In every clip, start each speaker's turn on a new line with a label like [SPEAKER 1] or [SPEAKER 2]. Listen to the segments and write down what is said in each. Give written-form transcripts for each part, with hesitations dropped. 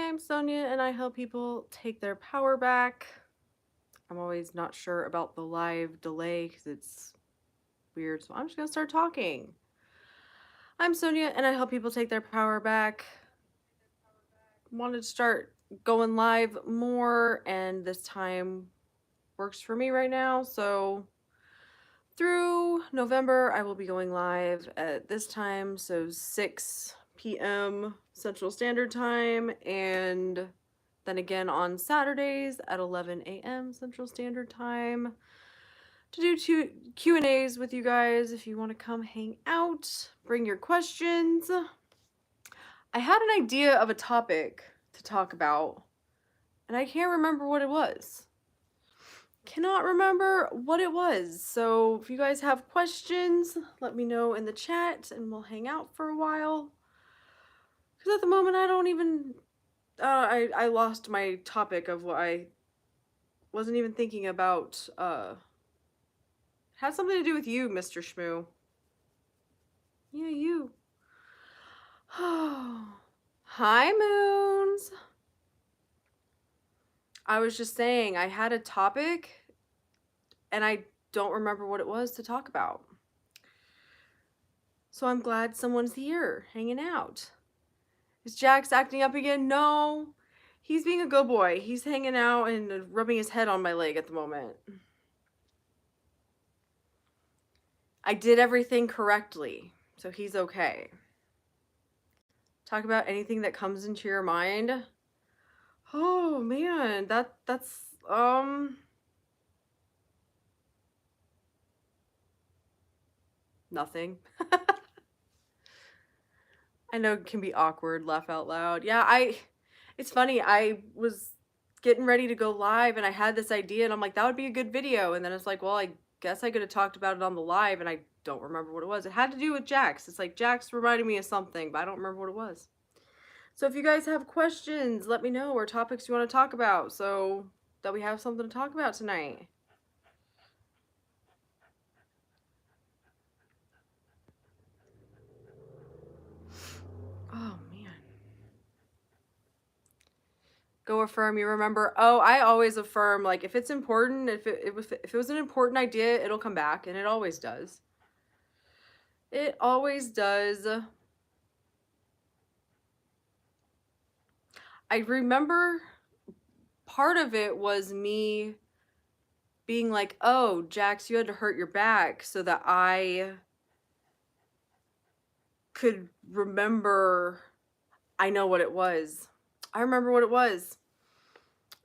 [SPEAKER 1] I'm Sonia and I help people take their power back. I'm always not sure about the live delay because it's weird, so I'm just gonna start talking. I'm Sonia and I help people take their power back. Wanted to start going live more, and this time works for me right now. So through November, I will be going live at this time, so 6 p.m. Central Standard Time, and then again on Saturdays at 11 a.m. Central Standard Time to do two Q&As with you guys. If you want to come hang out, bring your questions. I had an idea of a topic to talk about, and I can't remember what it was. Cannot remember what it was. So if you guys have questions, let me know in the chat and we'll hang out for a while. Because at the moment I don't even, I lost my topic of what I wasn't even thinking about. It has something to do with you, Mr. Shmoo. Yeah, you. Hi, Moons. I was just saying I had a topic and I don't remember what it was to talk about. So I'm glad someone's here hanging out. Is Jax acting up again? No. He's being a good boy. He's hanging out and rubbing his head on my leg at the moment. I did everything correctly, so he's okay. Talk about anything that comes into your mind. Oh man, that's nothing. I know it can be awkward, laugh out loud. Yeah, it's funny. I was getting ready to go live and I had this idea and I'm like, that would be a good video. And then it's like, well, I guess I could have talked about it on the live and I don't remember what it was. It had to do with Jax. It's like Jax reminded me of something, but I don't remember what it was. So if you guys have questions, let me know, or topics you want to talk about so that we have something to talk about tonight. Oh man. Go affirm, you remember. Oh, I always affirm, like if it's important, if it was an important idea, it'll come back, and it always does. It always does. I remember part of it was me being like, oh, Jax, you had to hurt your back so that I could remember. I know what it was. I remember what it was.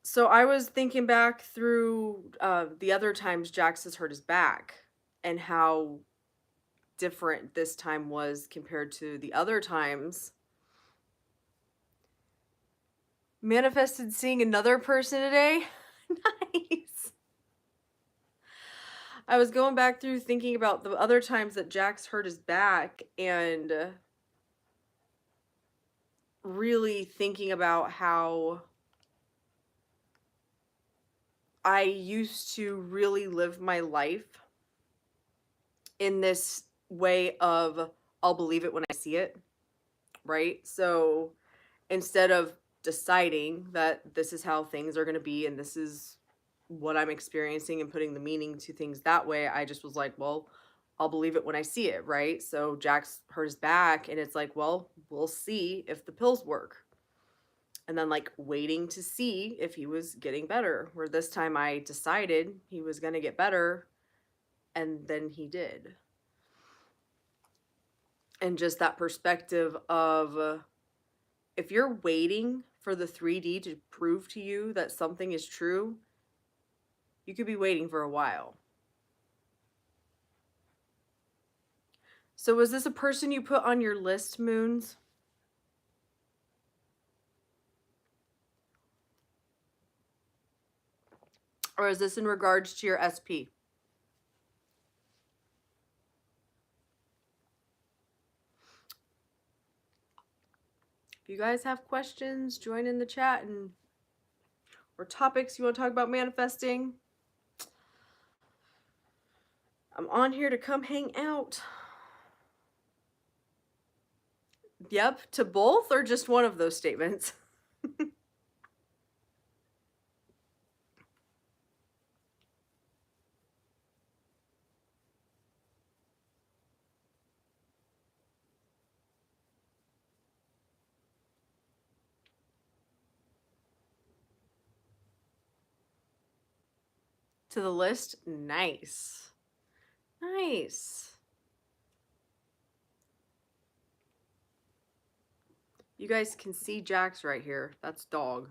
[SPEAKER 1] So I was thinking back through the other times Jax has hurt his back and how different this time was compared to the other times. Manifested seeing another person today. Nice. I was going back through thinking about the other times that Jax hurt his back and really thinking about how I used to really live my life in this way of I'll believe it when I see it, right? So instead of deciding that this is how things are going to be and this is what I'm experiencing and putting the meaning to things that way, I just was like, well, I'll believe it when I see it, right? So Jax hurt his back and it's like, well, we'll see if the pills work. And then like waiting to see if he was getting better, where this time I decided he was going to get better and then he did. And just that perspective of if you're waiting for the 3D to prove to you that something is true, you could be waiting for a while. So was this a person you put on your list, Moons? Or is this in regards to your SP? If you guys have questions, join in the chat and or topics you want to talk about manifesting. I'm on here to come hang out. Yep, to both or just one of those statements? to the list. Nice. Nice. You guys can see Jax right here. That's dog.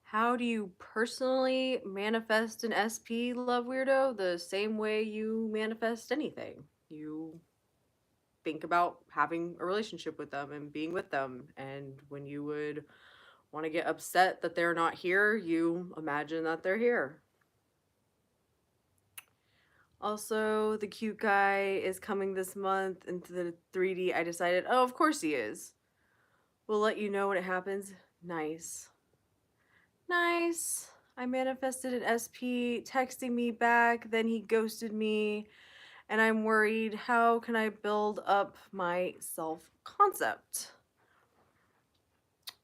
[SPEAKER 1] How do you personally manifest an SP, Love Weirdo? The same way you manifest anything. You think about having a relationship with them and being with them. And when you would want to get upset that they're not here, you imagine that they're here. Also, the cute guy is coming this month into the 3D. I decided, oh, of course he is. We'll let you know when it happens. Nice. Nice. I manifested an SP texting me back, then he ghosted me, and I'm worried. How can I build up my self-concept?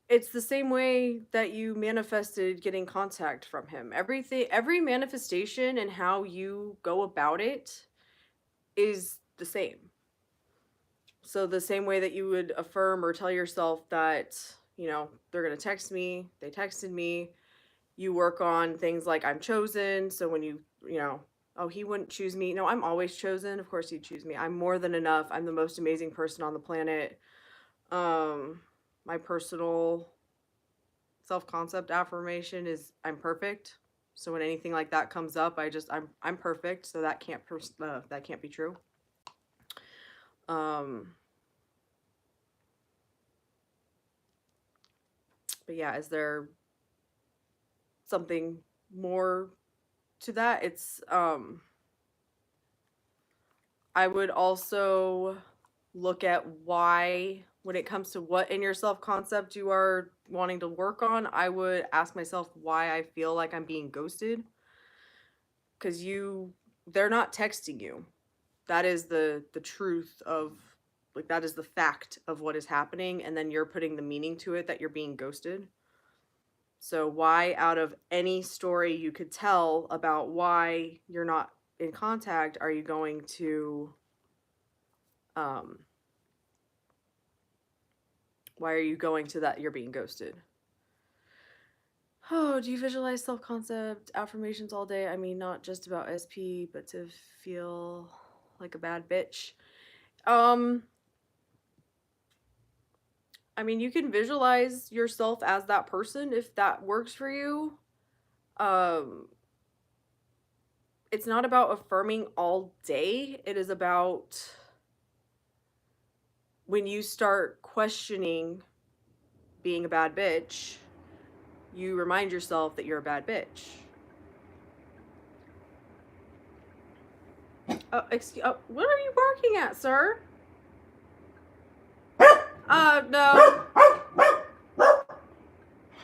[SPEAKER 1] It's the same way that you manifested getting contact from him. Every manifestation and how you go about it is the same. So the same way that you would affirm or tell yourself that, you know, they're going to text me, they texted me, you work on things like I'm chosen. So when you know, oh, he wouldn't choose me. No, I'm always chosen. Of course he'd choose me. I'm more than enough. I'm the most amazing person on the planet. My personal self-concept affirmation is I'm perfect. So when anything like that comes up, I'm perfect. So that can't be true. But yeah, is there something more to that? It's I would also look at why, when it comes to what in your self-concept you are wanting to work on, I would ask myself why I feel like I'm being ghosted. Because they're not texting you. That is the truth of, like, that is the fact of what is happening, and then you're putting the meaning to it that you're being ghosted. So why, out of any story you could tell about why you're not in contact, are you going to why are you going to that you're being ghosted? Oh, do you visualize self-concept affirmations all day? I mean, not just about SP, but to feel like a bad bitch. I mean, you can visualize yourself as that person if that works for you. It's not about affirming all day. It is about when you start questioning being a bad bitch, you remind yourself that you're a bad bitch. What are you barking at, sir? No.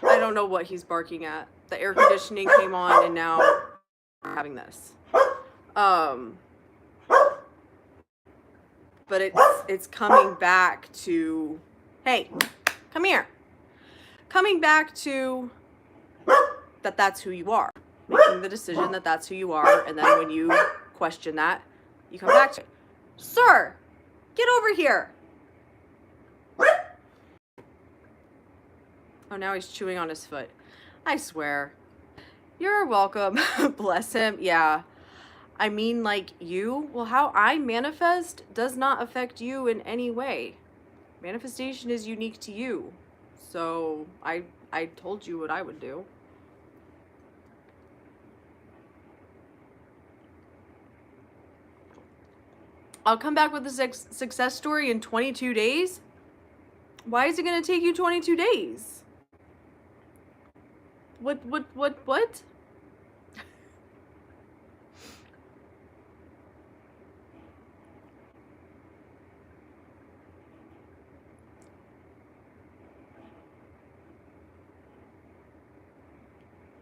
[SPEAKER 1] I don't know what he's barking at. The air conditioning came on and now we're having this. But it's coming back to, hey, come here. Coming back to that's who you are. Making the decision that that's who you are, and then when you question that, you come back to it. Sir, get over here. Oh, now he's chewing on his foot. I swear. You're welcome. Bless him. Yeah. I mean, like, well, how I manifest does not affect you in any way. Manifestation is unique to you. So I told you what I would do. I'll come back with a success story in 22 days? Why is it going to take you 22 days? What?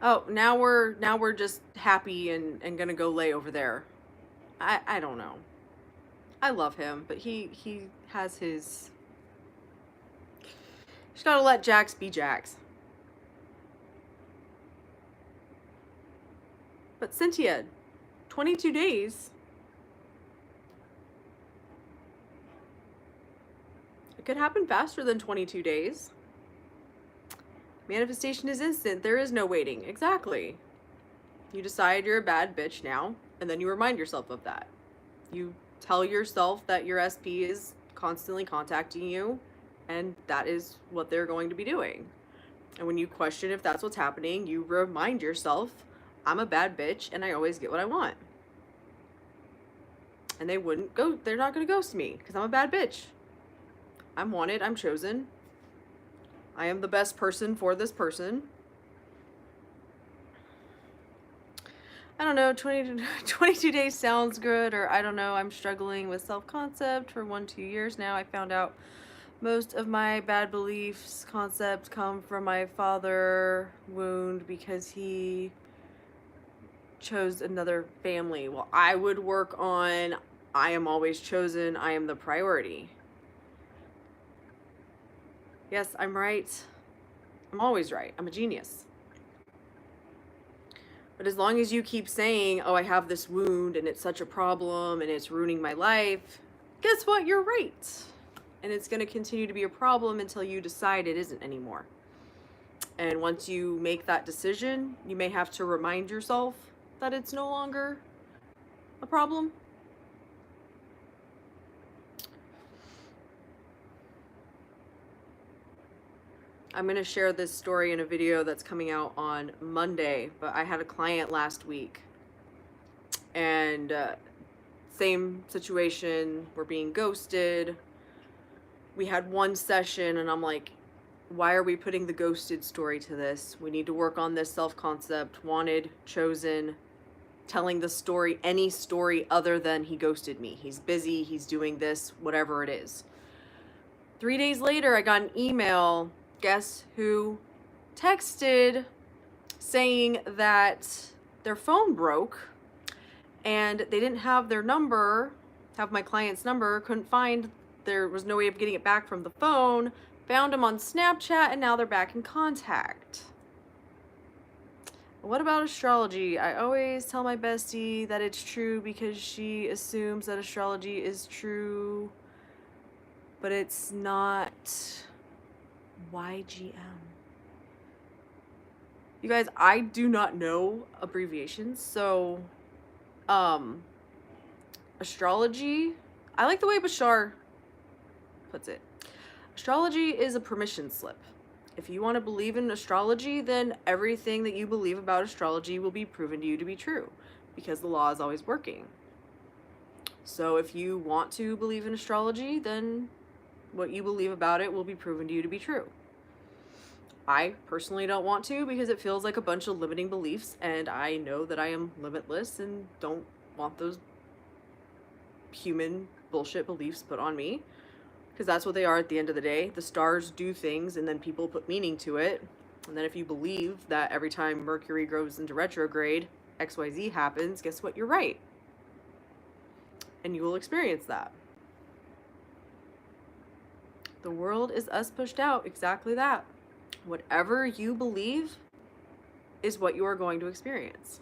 [SPEAKER 1] Oh, now we're just happy and gonna go lay over there. I don't know. I love him, but he has his. Just gotta let Jax be Jax. But Cynthia, 22 days. could happen faster than 22 days. Manifestation is instant. There is no waiting. Exactly. You decide you're a bad bitch now, and then you remind yourself of that. You tell yourself that your SP is constantly contacting you, and that is what they're going to be doing. And when you question if that's what's happening, you remind yourself, I'm a bad bitch and I always get what I want. And they're not going to ghost me because I'm a bad bitch. I'm wanted, I'm chosen. I am the best person for this person. I don't know, 22 days sounds good, or I don't know, I'm struggling with self-concept for 1-2 years now. I found out most of my bad beliefs, concepts come from my father wound because he chose another family. Well, I would work on, I am always chosen, I am the priority. Yes, I'm right. I'm always right. I'm a genius. But as long as you keep saying, oh, I have this wound and it's such a problem and it's ruining my life, guess what? You're right. And it's going to continue to be a problem until you decide it isn't anymore. And once you make that decision, you may have to remind yourself that it's no longer a problem. I'm going to share this story in a video that's coming out on Monday, but I had a client last week and same situation, we're being ghosted. We had one session and I'm like, why are we putting the ghosted story to this? We need to work on this self-concept, wanted, chosen, telling the story, any story other than he ghosted me. He's busy, he's doing this, whatever it is. 3 days later, I got an email. Guess who texted saying that their phone broke and they didn't have their number, have my client's number, couldn't find, there was no way of getting it back from the phone, found him on Snapchat, and now they're back in contact. What about astrology? I always tell my bestie that it's true because she assumes that astrology is true, but it's not. YGM. You guys, I do not know abbreviations, so astrology, I like the way Bashar puts it. Astrology is a permission slip. If you want to believe in astrology, then everything that you believe about astrology will be proven to you to be true because the law is always working. So if you want to believe in astrology, then what you believe about it will be proven to you to be true. I personally don't want to because it feels like a bunch of limiting beliefs, and I know that I am limitless and don't want those human bullshit beliefs put on me, because that's what they are at the end of the day. The stars do things and then people put meaning to it. And then if you believe that every time Mercury goes into retrograde, XYZ happens, guess what? You're right. And you will experience that. The world is us pushed out, exactly that. Whatever you believe is what you are going to experience.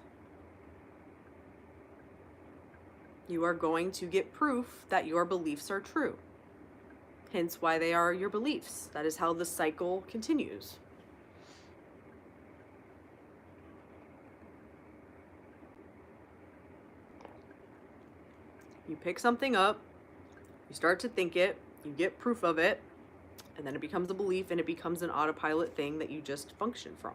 [SPEAKER 1] You are going to get proof that your beliefs are true. Hence why they are your beliefs. That is how the cycle continues. You pick something up, you start to think it, you get proof of it, and then it becomes a belief and it becomes an autopilot thing that you just function from.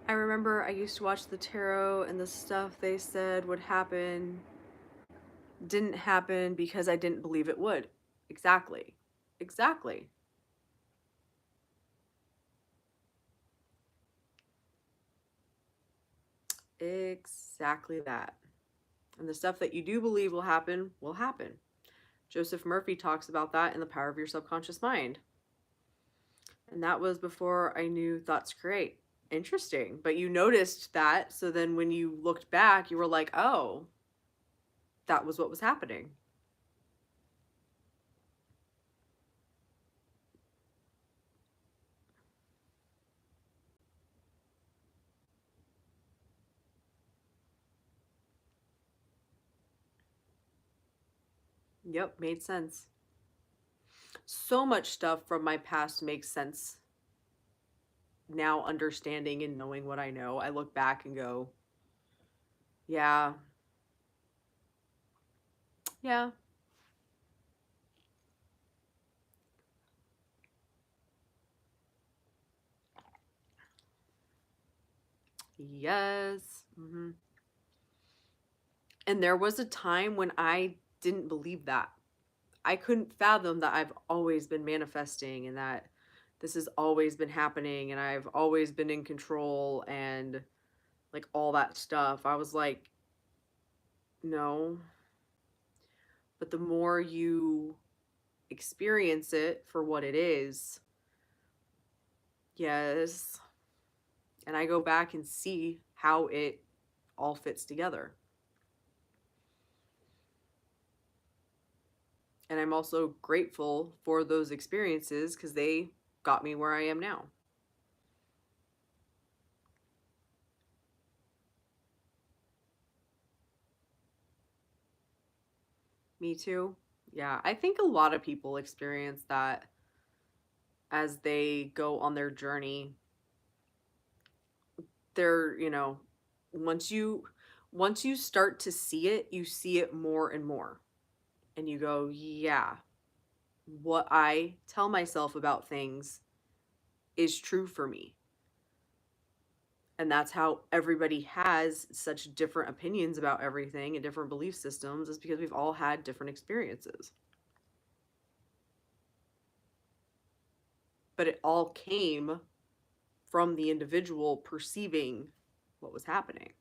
[SPEAKER 1] I remember I used to watch the tarot and the stuff they said would happen didn't happen because I didn't believe it would. Exactly. Exactly. Exactly that. And the stuff that you do believe will happen will happen. Joseph Murphy talks about that in The Power of Your Subconscious Mind. And that was before I knew thoughts create. Interesting. But you noticed that, so then when you looked back, you were like, oh, that was what was happening. Yep, made sense. So much stuff from my past makes sense now, understanding and knowing what I know. I look back and go, yeah, yeah, yes. And there was a time when I didn't believe that. I couldn't fathom that I've always been manifesting and that this has always been happening and I've always been in control and like all that stuff. I was like, no. But the more you experience it for what it is, yes. And I go back and see how it all fits together. And I'm also grateful for those experiences because they got me where I am now. Me too. Yeah, I think a lot of people experience that as they go on their journey. They're, once you start to see it, you see it more and more. And you go, yeah, what I tell myself about things is true for me. And that's how everybody has such different opinions about everything and different belief systems, is because we've all had different experiences. But it all came from the individual perceiving what was happening.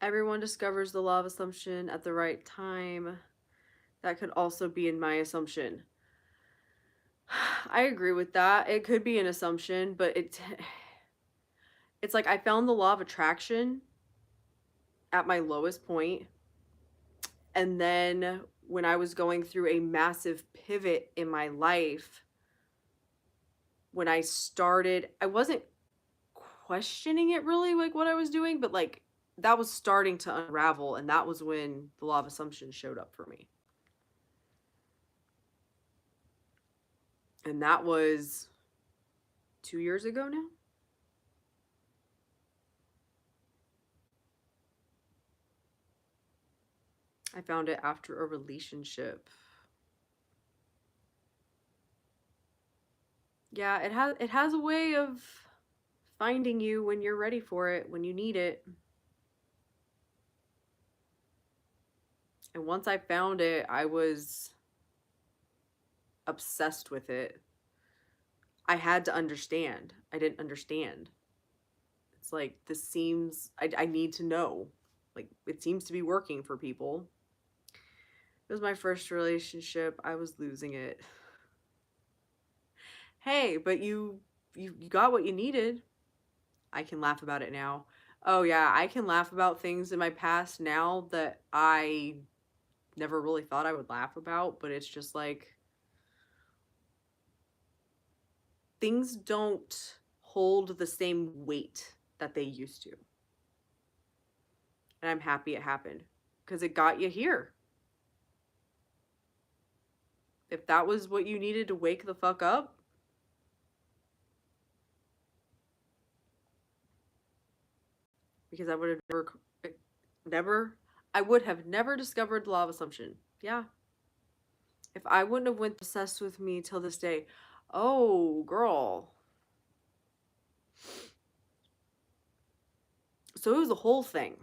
[SPEAKER 1] Everyone discovers the law of assumption at the right time. That could also be in my assumption. I agree with that. It could be an assumption, but it's like I found the law of attraction at my lowest point, and then when I was going through a massive pivot in my life, when I wasn't questioning it really, like what I was doing, but like that was starting to unravel, and that was when the law of assumption showed up for me. And that was 2 years ago now. I found it after a relationship. Yeah, it has a way of finding you when you're ready for it, when you need it. And once I found it, I was obsessed with it. I had to understand. I didn't understand. It's like this seems I need to know. Like it seems to be working for people. It was my first relationship. I was losing it. Hey, but you got what you needed. I can laugh about it now. Oh yeah, I can laugh about things in my past now that I never really thought I would laugh about, but it's just like things don't hold the same weight that they used to. And I'm happy it happened because it got you here. If that was what you needed to wake the fuck up, because I would have never, I would have never discovered the law of assumption. Yeah. If I wouldn't have went obsessed with me till this day, oh girl. So it was a whole thing.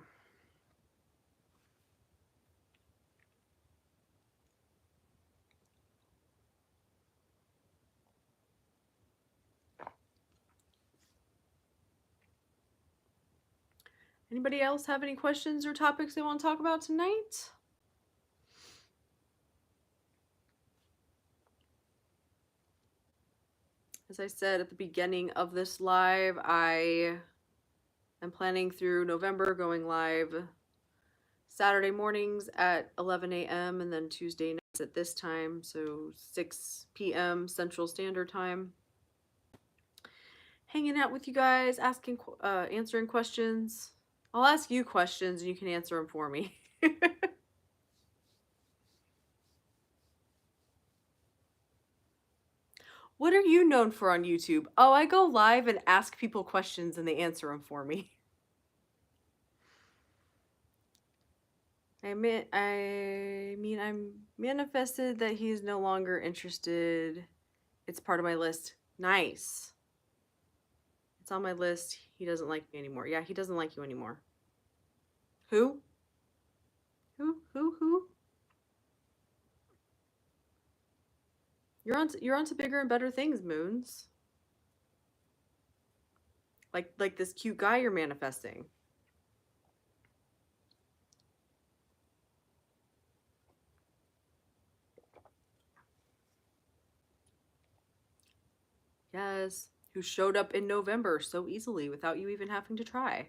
[SPEAKER 1] Anybody else have any questions or topics they want to talk about tonight? As I said at the beginning of this live, I am planning through November going live Saturday mornings at 11 a.m. and then Tuesday nights at this time, so 6 p.m. Central Standard Time. Hanging out with you guys, answering questions. I'll ask you questions and you can answer them for me. What are you known for on YouTube? Oh, I go live and ask people questions and they answer them for me. I'm manifested that he is no longer interested. It's part of my list. Nice. It's on my list. He doesn't like me anymore. Yeah, he doesn't like you anymore. Who? Who? You're onto bigger and better things, Moons. Like this cute guy you're manifesting. Yes, who showed up in November so easily without you even having to try.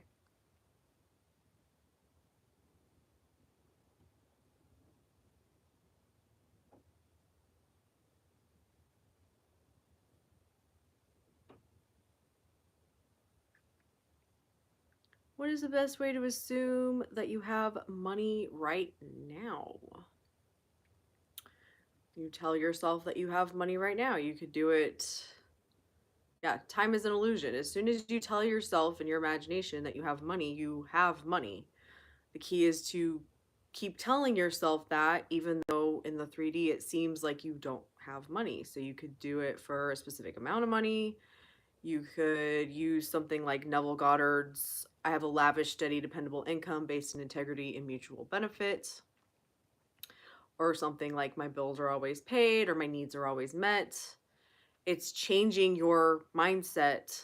[SPEAKER 1] What is the best way to assume that you have money right now? You tell yourself that you have money right now. You could do it. Yeah, time is an illusion. As soon as you tell yourself in your imagination that you have money, you have money. The key is to keep telling yourself that, even though in the 3D it seems like you don't have money. So you could do it for a specific amount of money. You could use something like Neville Goddard's I have a lavish, steady, dependable income based in integrity and mutual benefit. Or something like my bills are always paid or my needs are always met. It's changing your mindset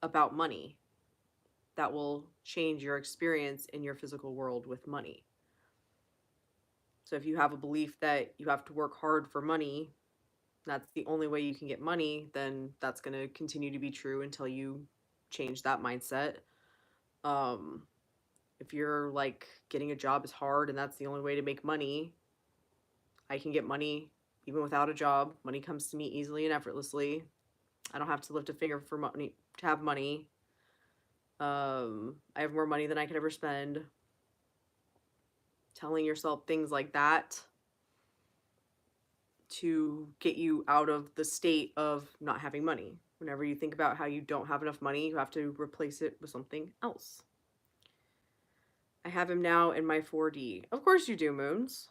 [SPEAKER 1] about money that will change your experience in your physical world with money. So if you have a belief that you have to work hard for money, that's the only way you can get money, then that's going to continue to be true until you change that mindset. Um, if you're like getting a job is hard and that's the only way to make money, I can get money even without a job. Money comes to me easily and effortlessly. I don't have to lift a finger for money to have money. I have more money than I could ever spend. Telling yourself things like that to get you out of the state of not having money. Whenever you think about how you don't have enough money, you have to replace it with something else. I have him now in my 4D. Of course you do, Moons.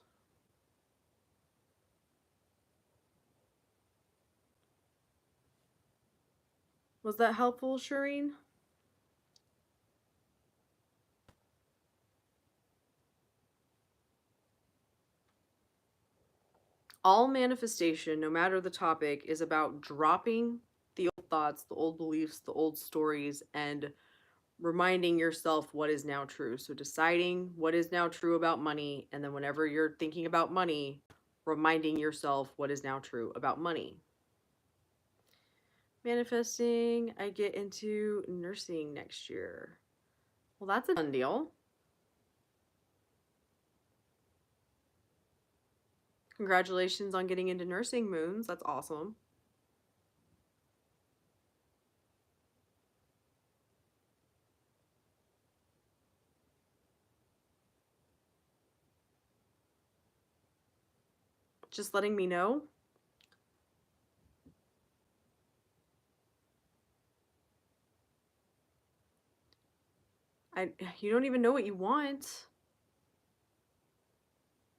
[SPEAKER 1] Was that helpful, Shireen? All manifestation, no matter the topic, is about dropping the old thoughts, the old beliefs, the old stories, and reminding yourself what is now true. So deciding what is now true about money, and then whenever you're thinking about money, reminding yourself what is now true about money. Manifesting, I get into nursing next year. Well, that's a done deal. Congratulations on getting into nursing, Moons. That's awesome. Just letting me know. You don't even know what you want.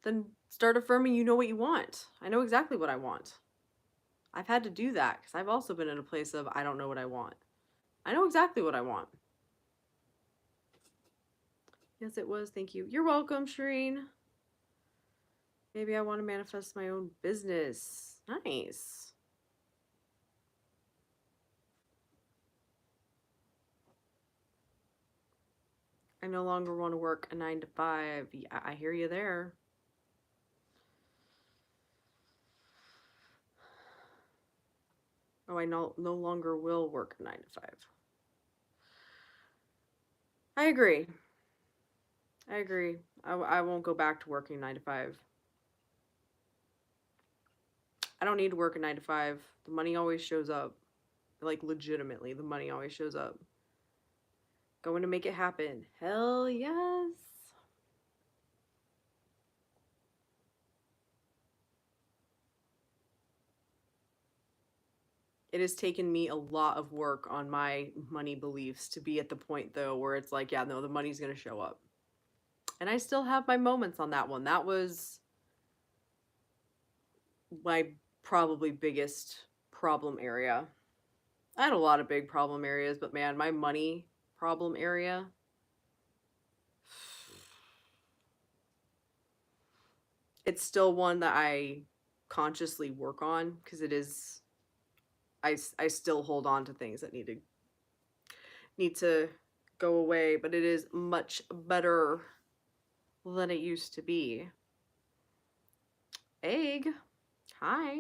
[SPEAKER 1] Then start affirming you know what you want. I know exactly what I want. I've had to do that because I've also been in a place of I don't know what I want. I know exactly what I want. Yes, it was. Thank you. You're welcome, Shireen. Maybe I want to manifest my own business. Nice. I no longer want to work a 9 to 5. Yeah, I hear you there. Oh, I no longer will work a 9 to 5. I agree. I won't go back to working 9 to 5. I don't need to work a 9 to 5. The money always shows up. Like, legitimately, the money always shows up. Going to make it happen. Hell yes. It has taken me a lot of work on my money beliefs to be at the point, though, where it's like, yeah, no, the money's going to show up. And I still have my moments on that one. That was my probably biggest problem area. I had a lot of big problem areas, but man, my money problem area, it's still one that I consciously work on because it is I still hold on to things that need to go away, but it is much better than it used to be. Egg, hi.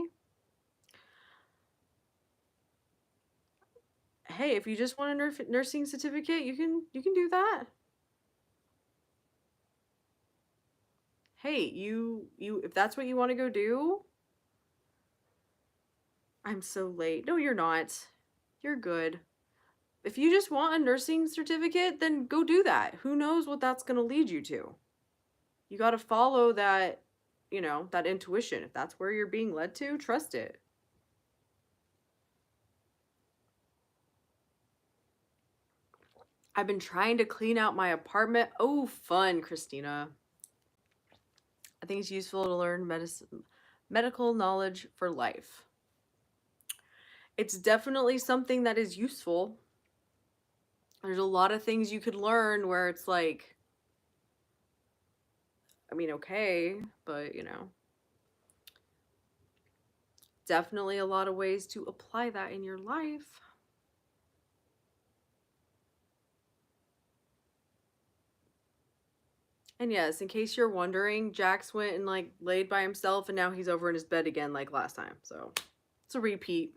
[SPEAKER 1] Hey, if you just want a nursing certificate, you can do that. Hey, you if that's what you want to go do. I'm so late. No, you're not. You're good. If you just want a nursing certificate, then go do that. Who knows what that's going to lead you to? You got to follow that, that intuition. If that's where you're being led to, trust it. I've been trying to clean out my apartment. Oh, fun, Christina. I think it's useful to learn medical knowledge for life. It's definitely something that is useful. There's a lot of things you could learn where it's like, I mean, okay, but definitely a lot of ways to apply that in your life. And yes, in case you're wondering, Jax went and like laid by himself and now he's over in his bed again like last time. So it's a repeat.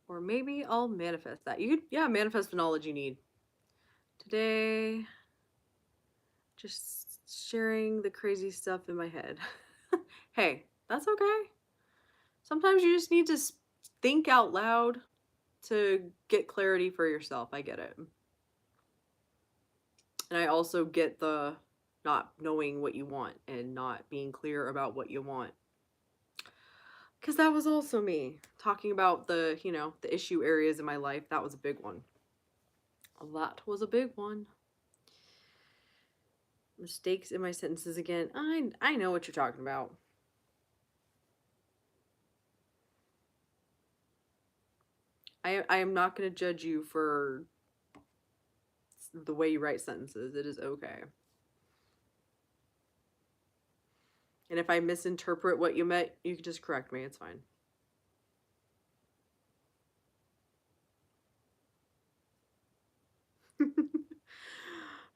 [SPEAKER 1] Or maybe I'll manifest that. Yeah, manifest the knowledge you need. Today, just sharing the crazy stuff in my head. Hey, that's okay. Sometimes you just need to think out loud to get clarity for yourself. I get it. And I also get the not knowing what you want and not being clear about what you want. Because that was also me talking about the issue areas in my life. That was a big one. That was a big one. Mistakes in my sentences again. I know what you're talking about. I am not going to judge you for the way you write sentences. It is okay. And if I misinterpret what you meant, you can just correct me. It's fine.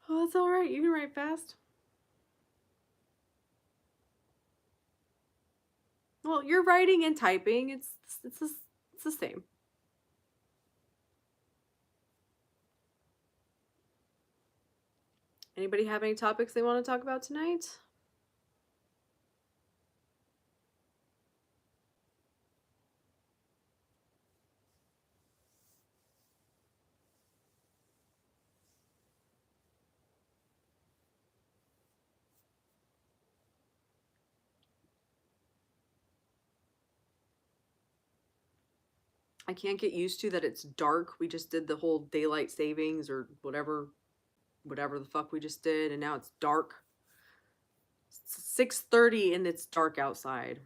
[SPEAKER 1] Oh, that's all right. You can write fast. Well, you're writing and typing. It's the same. Anybody have any topics they want to talk about tonight? I can't get used to that it's dark. We just did the whole daylight savings or whatever the fuck we just did, and now it's dark. It's 6:30 and it's dark outside.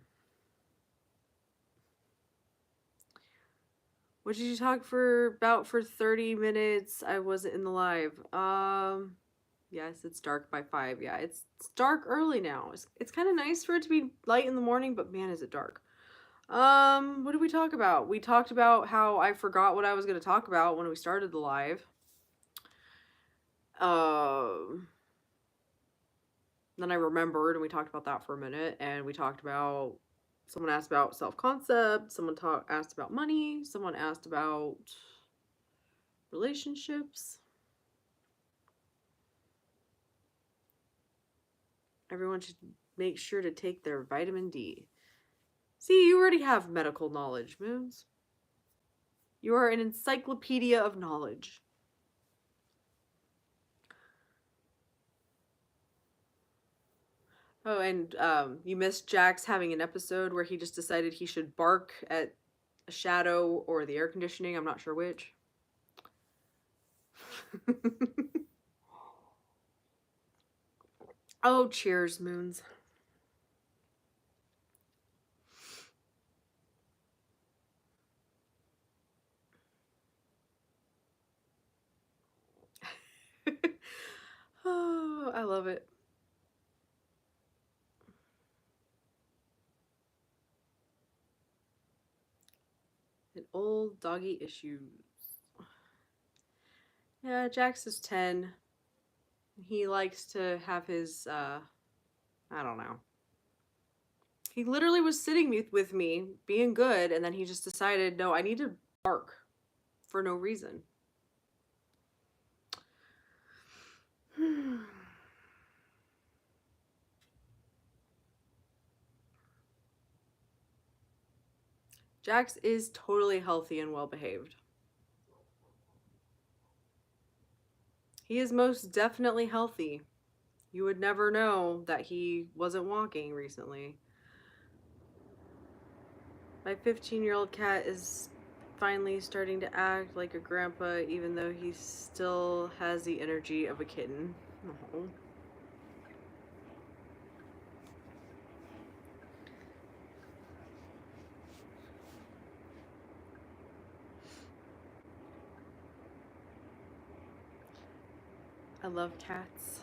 [SPEAKER 1] What did you talk for 30 minutes? I wasn't in the live. Yes, it's dark by 5. Yeah, it's dark early now. It's kind of nice for it to be light in the morning, but man, is it dark. What did we talk about? We talked about how I forgot what I was going to talk about when we started the live. Then I remembered and we talked about that for a minute, and we talked about Someone asked about self-concept. Someone asked about money. Someone asked about relationships. Everyone should make sure to take their vitamin D. See, you already have medical knowledge, Moons. You are an encyclopedia of knowledge. Oh, and you missed Jax having an episode where he just decided he should bark at a shadow or the air conditioning. I'm not sure which. Oh, cheers, Moons. Oh, I love it. An old doggy issues. Yeah, Jax is 10. He likes to have his, I don't know. He literally was sitting with me, being good, and then he just decided, no, I need to bark for no reason. Jax is totally healthy and well behaved. He is most definitely healthy. You would never know that he wasn't walking recently. My 15-year-old cat is finally starting to act like a grandpa, even though he still has the energy of a kitten. Oh. I love cats.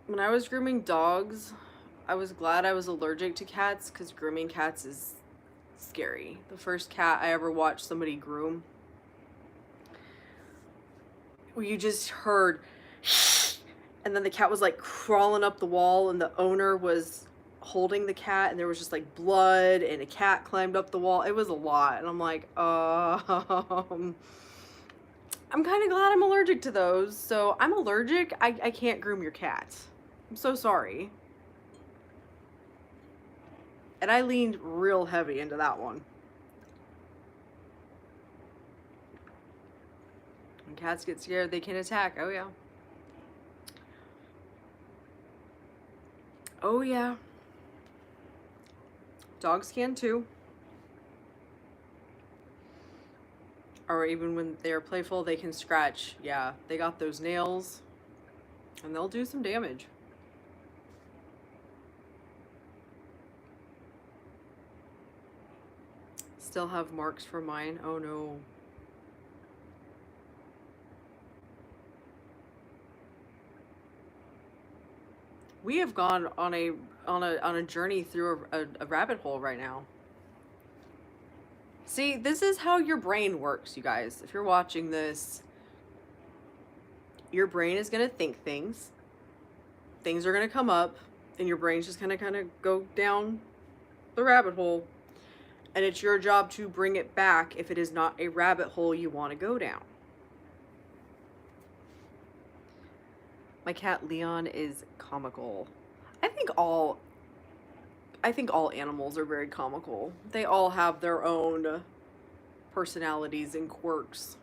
[SPEAKER 1] When I was grooming dogs, I was glad I was allergic to cats because grooming cats is scary. The first cat I ever watched somebody groom, where you just heard, and then the cat was like crawling up the wall, and the owner was holding the cat, and there was just like blood, and a cat climbed up the wall. It was a lot, and I'm like, I'm kind of glad I'm allergic to those. So I'm allergic. I can't groom your cat. I'm so sorry. And I leaned real heavy into that one. When cats get scared, they can attack. Oh, yeah. Oh, yeah. Dogs can too. Or even when they are playful, they can scratch. Yeah, they got those nails. And they'll do some damage. Still have marks from mine. Oh, no. We have gone on a journey through a rabbit hole right now. See, this is how your brain works, you guys. If you're watching this, your brain is going to think things. Things are going to come up, and your brain's just going to kind of go down the rabbit hole. And it's your job to bring it back if it is not a rabbit hole you want to go down. My cat Leon is comical. I think all animals are very comical. They all have their own personalities and quirks.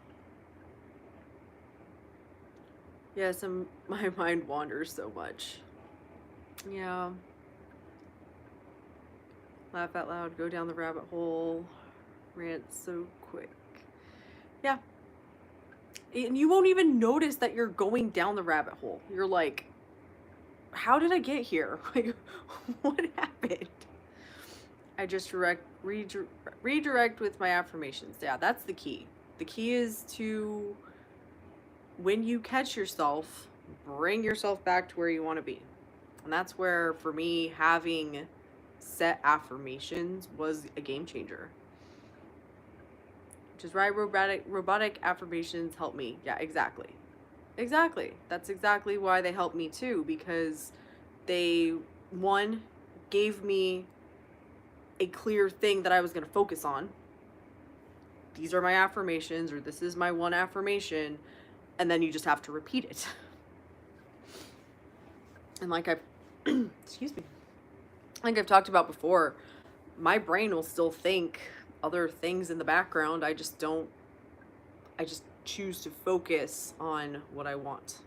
[SPEAKER 1] Yes, my mind wanders so much. Yeah. Laugh out loud, go down the rabbit hole, rant so quick. Yeah. And you won't even notice that you're going down the rabbit hole. You're like, how did I get here? Like, what happened? I just redirect with my affirmations. Yeah, that's the key. The key is to, when you catch yourself, bring yourself back to where you want to be. And that's where, for me, having set affirmations was a game changer. Which is why robotic affirmations help me. Yeah, exactly. Exactly. That's exactly why they help me too, because They, one, gave me a clear thing that I was going to focus on. These are my affirmations, or this is my one affirmation, and then you just have to repeat it. And like I've, excuse me, like I've talked about before, my brain will still think other things in the background. I just choose to focus on what I want.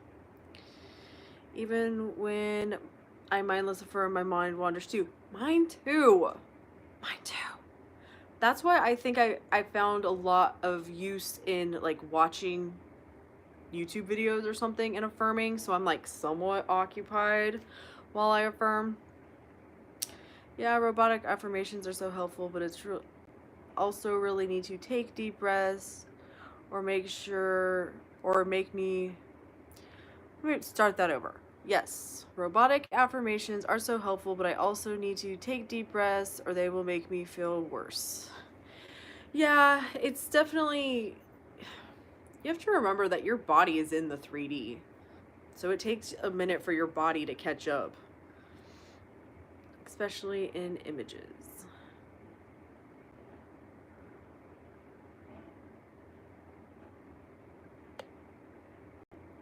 [SPEAKER 1] Even when I mindless affirm, my mind wanders too. Mine too. Mine too. That's why I think I found a lot of use in like watching YouTube videos or something and affirming. So I'm like somewhat occupied while I affirm. Yeah, robotic affirmations are so helpful, but it's also really need to take deep breaths or make me, let me start that over. Yes, robotic affirmations are so helpful, but I also need to take deep breaths or they will make me feel worse. Yeah, it's definitely, you have to remember that your body is in the 3D. So it takes a minute for your body to catch up, especially in images.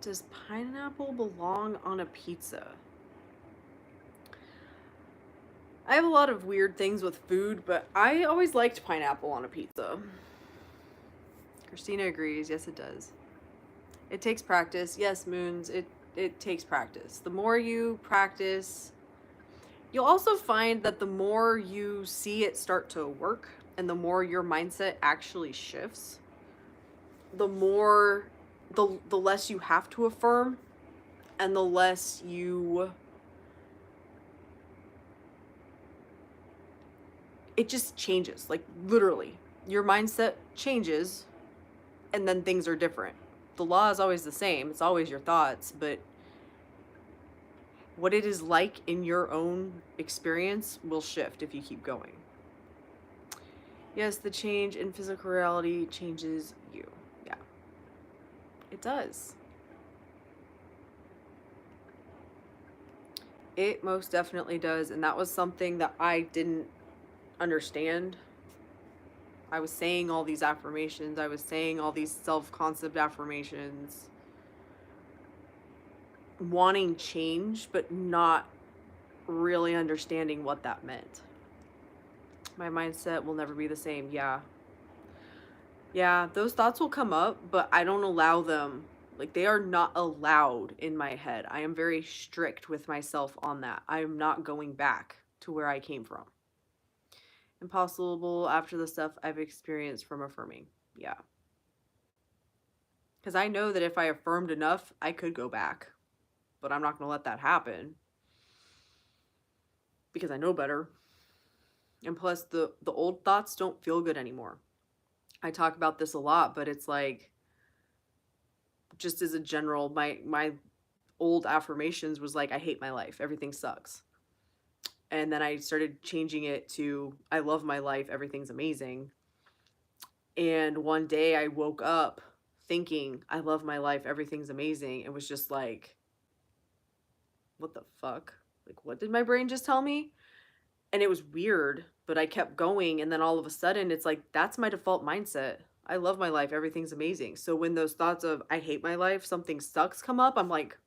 [SPEAKER 1] Does pineapple belong on a pizza? I have a lot of weird things with food, but I always liked pineapple on a pizza. Christina agrees. Yes, it does. It takes practice. Yes, Moons, it takes practice. The more you practice, you'll also find that the more you see it start to work and the more your mindset actually shifts, the more the less you have to affirm and the less you, it just changes. Like literally, your mindset changes and then things are different. The law is always the same. It's always your thoughts, but what it is like in your own experience will shift if you keep going. Yes, the change in physical reality changes you. Yeah, it does. It most definitely does. And that was something that I didn't understand. I was saying all these affirmations, I was saying all these self concept affirmations, wanting change, but not really understanding what that meant. My mindset will never be the same. Yeah. Yeah, those thoughts will come up, but I don't allow them. Like, they are not allowed in my head. I am very strict with myself on that. I am not going back to where I came from. Impossible after the stuff I've experienced from affirming. Yeah. Because I know that if I affirmed enough, I could go back. But I'm not going to let that happen. Because I know better. And plus, the old thoughts don't feel good anymore. I talk about this a lot, but it's like, just as a general, my old affirmations was like, I hate my life, everything sucks. And then I started changing it to, I love my life, everything's amazing. And one day I woke up thinking, I love my life, everything's amazing. It was just like, what the fuck? Like, what did my brain just tell me? And it was weird, but I kept going. And then all of a sudden, it's like, that's my default mindset. I love my life, everything's amazing. So when those thoughts of, I hate my life, something sucks come up, I'm like,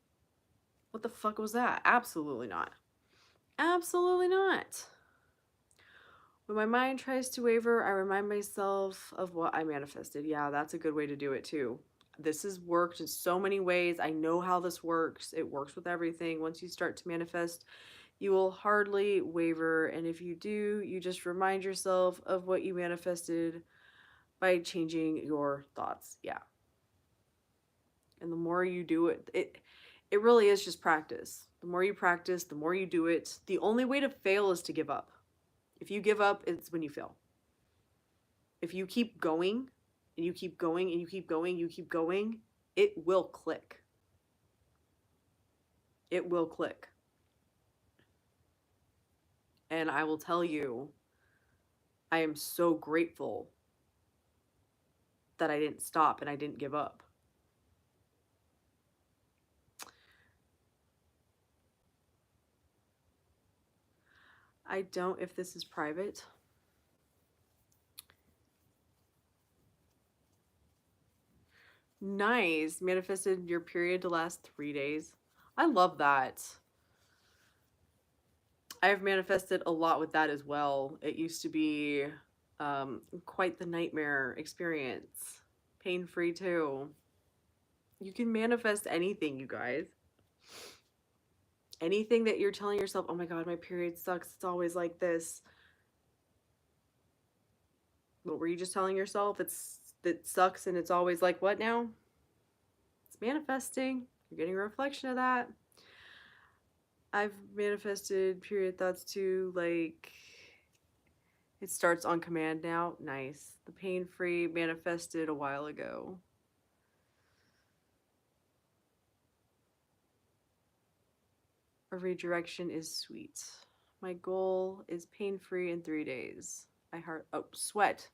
[SPEAKER 1] what the fuck was that? Absolutely not. Absolutely not. When my mind tries to waver, I remind myself of what I manifested. Yeah, that's a good way to do it too. This has worked in so many ways. I know how this works. It works with everything. Once you start to manifest, you will hardly waver. And if you do, you just remind yourself of what you manifested by changing your thoughts. Yeah. And the more you do it, it really is just practice. The more you practice, the more you do it. The only way to fail is to give up. If you give up, it's when you fail. If you keep going and you keep going and you keep going, you keep going, it will click. It will click. And I will tell you, I am so grateful that I didn't stop and I didn't give up. I don't if this is private. Nice. Manifested your period to last 3 days. I love that. I've manifested a lot with that as well. It used to be quite the nightmare experience. Pain free too. You can manifest anything, you guys. Anything that you're telling yourself, oh my God, my period sucks. It's always like this. What were you just telling yourself? It sucks and it's always like what now? It's manifesting. You're getting a reflection of that. I've manifested period thoughts too, like it starts on command now. Nice. The pain free manifested a while ago. A redirection is sweet. My goal is pain free in 3 days. Sweat.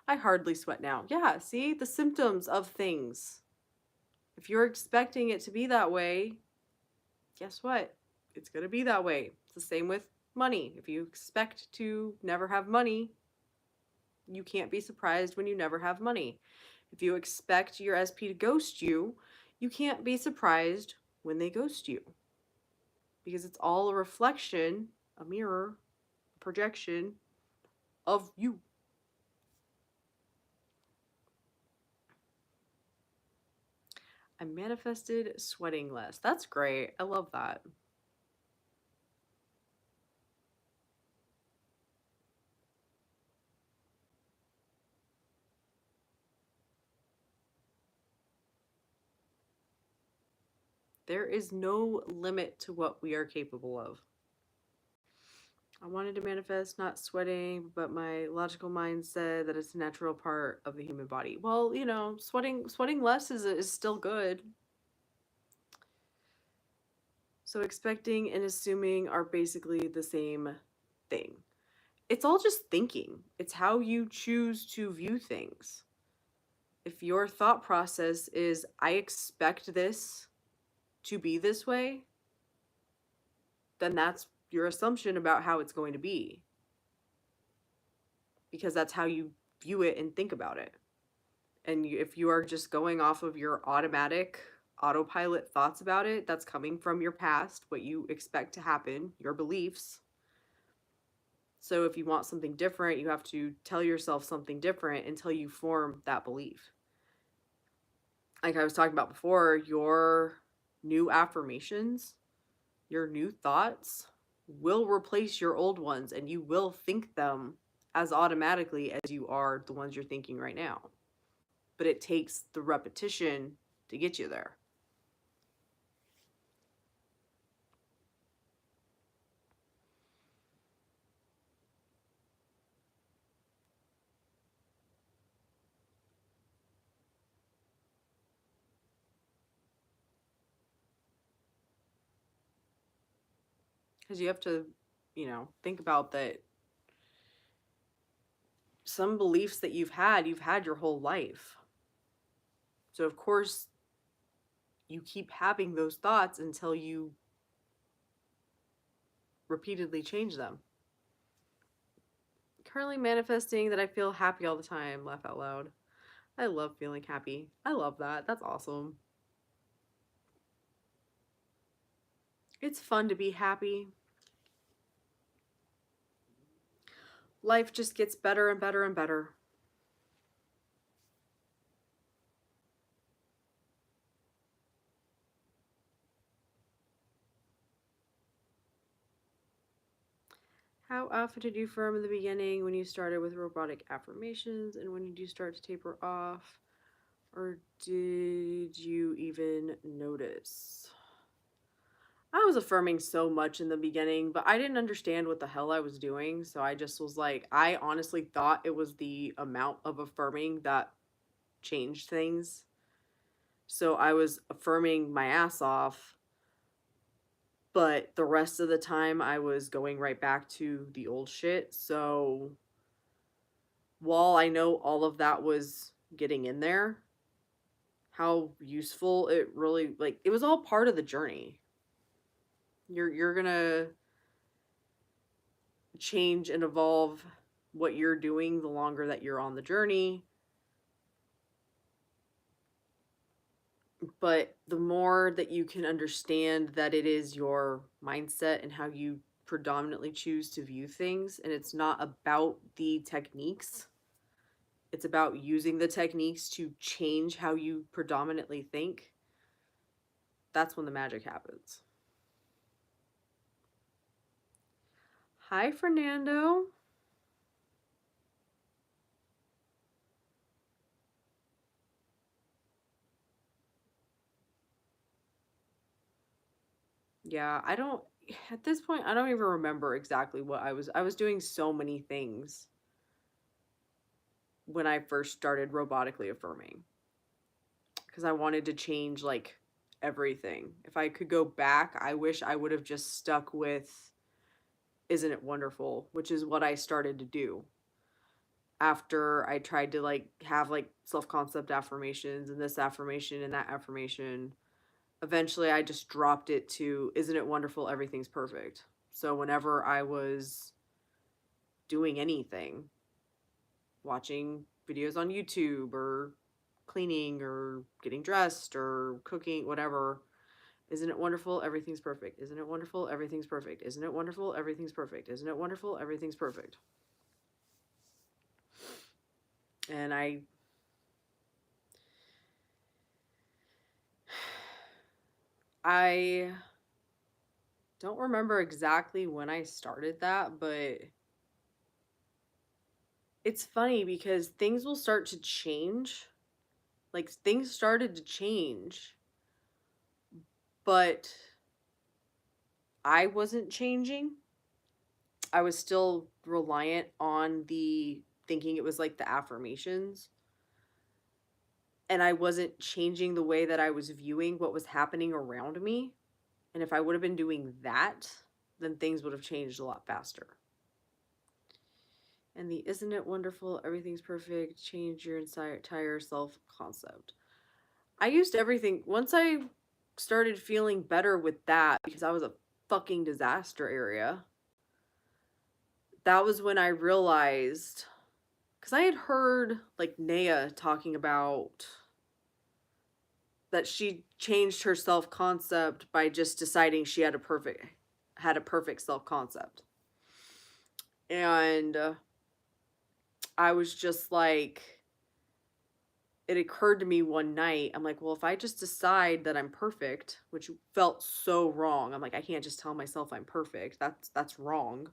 [SPEAKER 1] I hardly sweat now. Yeah, see the symptoms of things. If you're expecting it to be that way, guess what? It's going to be that way. It's the same with money. If you expect to never have money, you can't be surprised when you never have money. If you expect your SP to ghost you, you can't be surprised when they ghost you. Because it's all a reflection, a mirror, a projection of you. I manifested sweating less. That's great. I love that. There is no limit to what we are capable of. I wanted to manifest not sweating, but my logical mind said that it's a natural part of the human body. Well, sweating less is still good. So expecting and assuming are basically the same thing. It's all just thinking. It's how you choose to view things. If your thought process is I expect this to be this way, then that's your assumption about how it's going to be. Because that's how you view it and think about it. And if you are just going off of your autopilot thoughts about it, that's coming from your past, what you expect to happen, your beliefs. So if you want something different, you have to tell yourself something different until you form that belief. Like I was talking about before, your new affirmations, your new thoughts will replace your old ones, and you will think them as automatically as you are the ones you're thinking right now. But it takes the repetition to get you there. Because you have to, think about that some beliefs that you've had your whole life. So, of course, you keep having those thoughts until you repeatedly change them. Currently manifesting that I feel happy all the time. Laugh out loud. I love feeling happy. I love that. That's awesome. It's fun to be happy. Life just gets better and better and better. How often did you firm in the beginning when you started with robotic affirmations, and when did you start to taper off? Or did you even notice? I was affirming so much in the beginning, but I didn't understand what the hell I was doing. So I just was like, I honestly thought it was the amount of affirming that changed things. So I was affirming my ass off, but the rest of the time I was going right back to the old shit. So while I know all of that was getting in there, how useful it really, like, it was all part of the journey. You're gonna change and evolve what you're doing the longer that you're on the journey. But the more that you can understand that it is your mindset and how you predominantly choose to view things, and it's not about the techniques, it's about using the techniques to change how you predominantly think, that's when the magic happens. Hi, Fernando. Yeah, I don't, at this point, I don't even remember exactly what I was doing so many things when I first started robotically affirming because I wanted to change like everything. If I could go back, I wish I would have just stuck with Isn't It Wonderful, which is what I started to do after I tried to like have like self-concept affirmations and this affirmation and that affirmation. Eventually I just dropped it to Isn't It Wonderful, everything's perfect. So whenever I was doing anything, watching videos on YouTube or cleaning or getting dressed or cooking, whatever, isn't it wonderful? Everything's perfect. Isn't it wonderful? Everything's perfect. Isn't it wonderful? Everything's perfect. Isn't it wonderful? Everything's perfect. And I don't remember exactly when I started that, but it's funny because things will start to change. Like things started to change, but I wasn't changing. I was still reliant on the thinking it was like the affirmations. And I wasn't changing the way that I was viewing what was happening around me. And if I would have been doing that, then things would have changed a lot faster. And the Isn't It Wonderful? Everything's perfect. Change your entire self concept. I used everything. Once I started feeling better with that because I was a fucking disaster area, that was when I realized, because I had heard like Naya talking about that she changed her self concept by just deciding she had a perfect self concept. And I was just like, it occurred to me one night. I'm like, well, if I just decide that I'm perfect, which felt so wrong. I'm like, I can't just tell myself I'm perfect. That's wrong.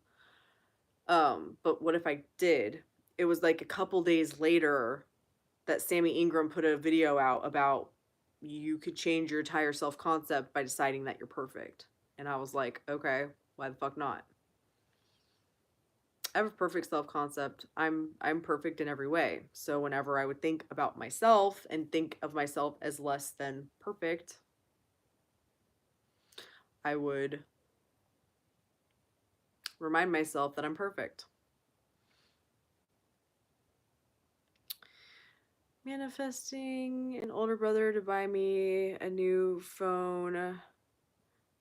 [SPEAKER 1] But what if I did? It was like a couple days later that Sammy Ingram put a video out about you could change your entire self concept by deciding that you're perfect. And I was like, okay, why the fuck not? I have a perfect self concept. I'm perfect in every way. So whenever I would think about myself and think of myself as less than perfect, I would remind myself that I'm perfect. Manifesting an older brother to buy me a new phone.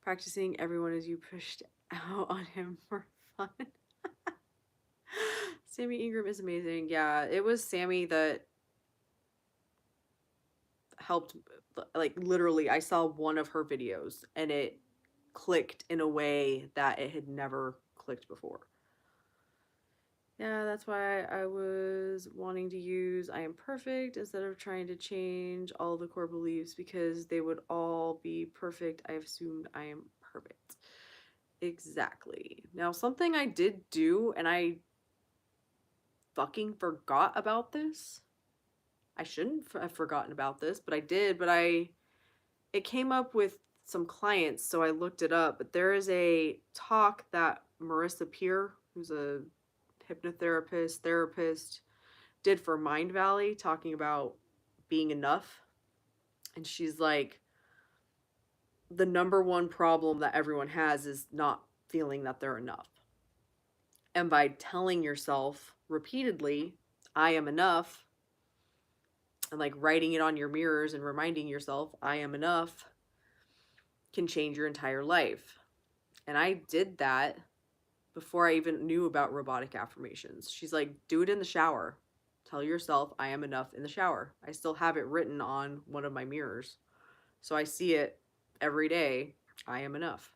[SPEAKER 1] Practicing everyone as you pushed out on him for fun. Sammy Ingram is amazing. Yeah, it was Sammy that helped. Like literally, I saw one of her videos and it clicked in a way that it had never clicked before. Yeah, that's why I was wanting to use I am perfect instead of trying to change all the core beliefs because they would all be perfect. I assumed I am perfect. Exactly. Now, something I did do, and I fucking forgot about this. I shouldn't have forgotten about this, but I did. But it came up with some clients, so I looked it up. But there is a talk that Marissa Peer, who's a therapist, did for Mind Valley, talking about being enough. And she's like, the number one problem that everyone has is not feeling that they're enough. And by telling yourself repeatedly, I am enough, and like writing it on your mirrors and reminding yourself, I am enough, can change your entire life. And I did that before I even knew about robotic affirmations. She's like, do it in the shower. Tell yourself I am enough in the shower. I still have it written on one of my mirrors. So I see it every day. I am enough.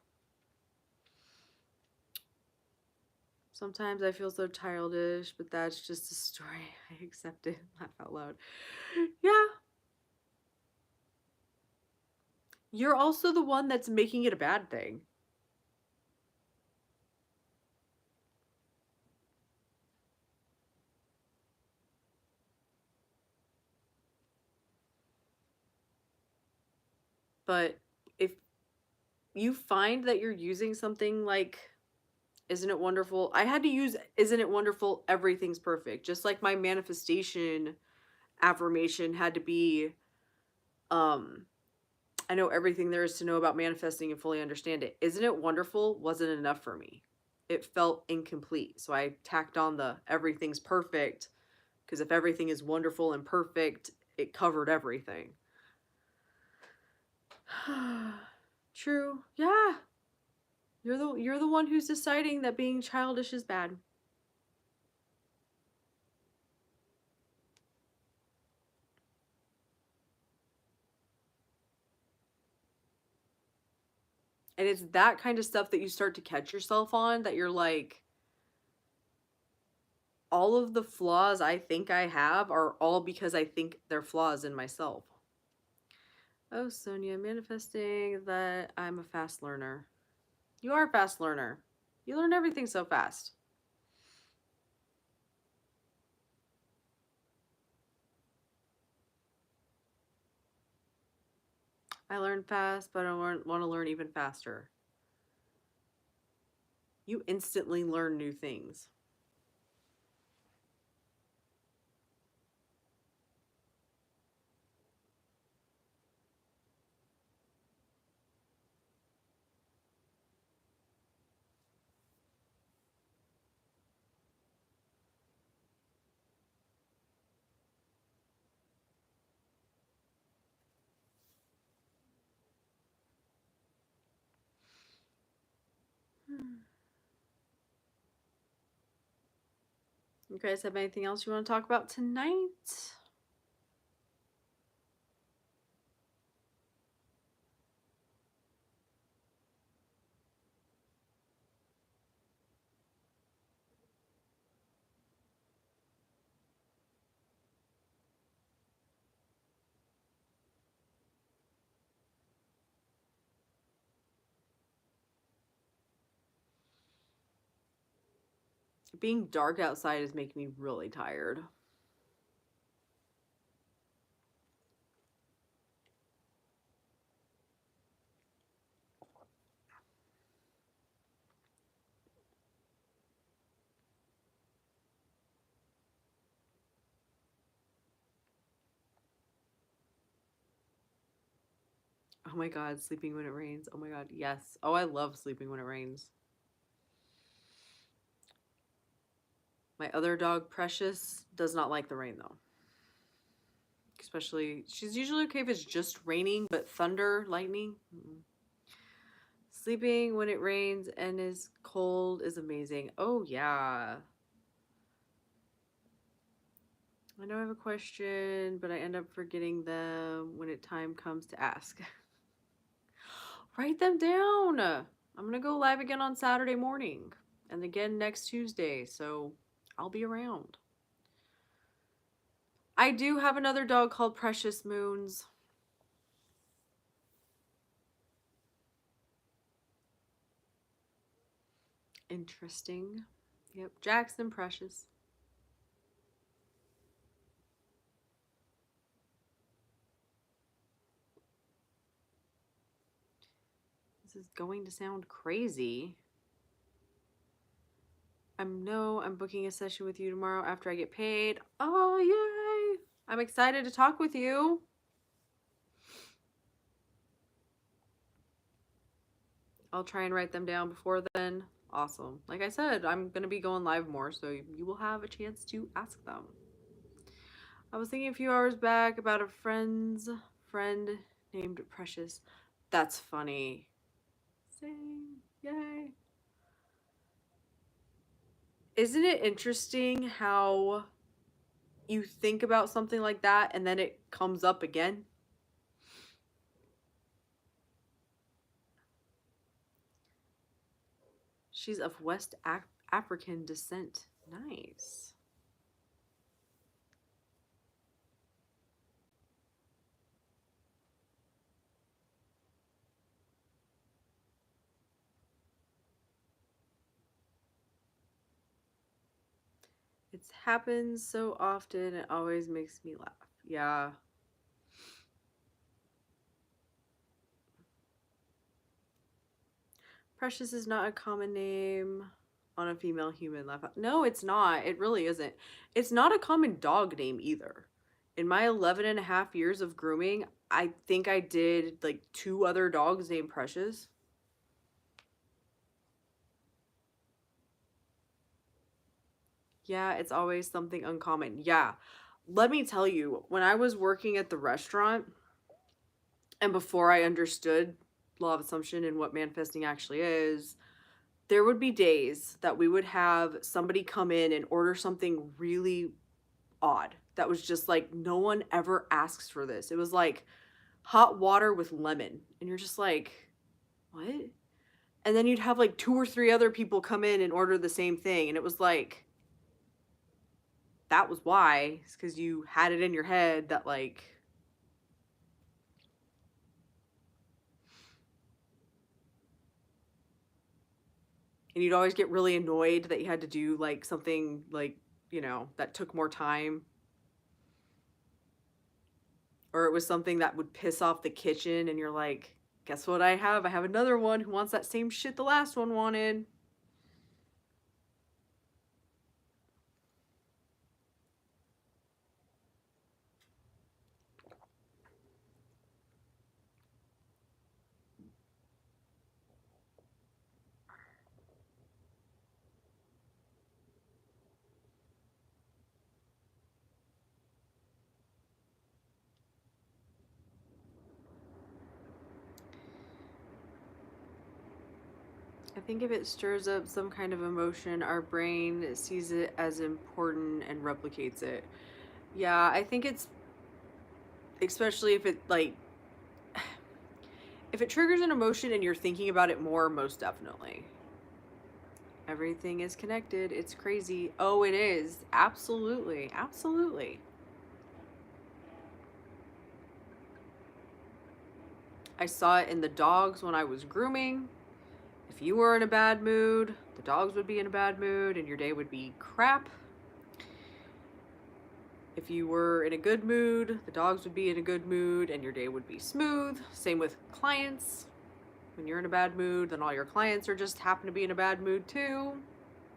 [SPEAKER 1] Sometimes I feel so childish, but that's just a story. I accept it. Laugh out loud. Yeah. You're also the one that's making it a bad thing. But if you find that you're using something like Isn't It Wonderful? I had to use Isn't It Wonderful? Everything's perfect. Just like my manifestation affirmation had to be um I know everything there is to know about manifesting and fully understand it. Isn't It Wonderful wasn't enough for me. It felt incomplete. So I tacked on the everything's perfect because if everything is wonderful and perfect, it covered everything. True. Yeah. You're the one who's deciding that being childish is bad. And it's that kind of stuff that you start to catch yourself on that you're like, all of the flaws I think I have are all because I think they're flaws in myself. Oh, Sonia, manifesting that I'm a fast learner. You are a fast learner. You learn everything so fast. I learn fast, but I want to learn even faster. You instantly learn new things. You guys have anything else you want to talk about tonight? Being dark outside is making me really tired. Oh my god, sleeping when it rains. Oh my god, yes. Oh, I love sleeping when it rains. My other dog, Precious, does not like the rain though. Especially, she's usually okay if it's just raining, but thunder, lightning. Mm-mm. Sleeping when it rains and is cold is amazing. Oh, yeah. I know I have a question, but I end up forgetting them when it time comes to ask. Write them down. I'm going to go live again on Saturday morning and again next Tuesday, so I'll be around. I do have another dog called Precious Moons. Interesting. Yep, Jackson Precious. This is going to sound crazy. I'm booking a session with you tomorrow after I get paid. Oh, yay. I'm excited to talk with you. I'll try and write them down before then. Awesome. Like I said, I'm going to be going live more, so you will have a chance to ask them. I was thinking a few hours back about a friend named Precious. That's funny. Same. Yay. Isn't it interesting how you think about something like that and then it comes up again? She's of African descent. Nice. It happens so often, it always makes me laugh. Yeah. Precious is not a common name on a female human left. No, it's not. It really isn't. It's not a common dog name either. In my 11 and a half years of grooming, I think I did like 2 other dogs named Precious. Yeah, it's always something uncommon. Yeah. Let me tell you, when I was working at the restaurant and before I understood law of assumption and what manifesting actually is, there would be days that we would have somebody come in and order something really odd that was just like no one ever asks for this. It was like hot water with lemon, and you're just like, what? And then you'd have like 2 or 3 other people come in and order the same thing, and it was like, that was why. It's because you had it in your head that like, and you'd always get really annoyed that you had to do like something like, that took more time, or it was something that would piss off the kitchen, and you're like, guess what I have? I have another one who wants that same shit the last one wanted. I think if it stirs up some kind of emotion, our brain sees it as important and replicates it. Yeah, I think it's, especially if it like, if it triggers an emotion and you're thinking about it more, most definitely. Everything is connected. It's crazy. Oh, it is. Absolutely. Absolutely. I saw it in the dogs when I was grooming. If you were in a bad mood, the dogs would be in a bad mood and your day would be crap. If you were in a good mood, the dogs would be in a good mood and your day would be smooth. Same with clients. When you're in a bad mood, then all your clients are just happen to be in a bad mood too,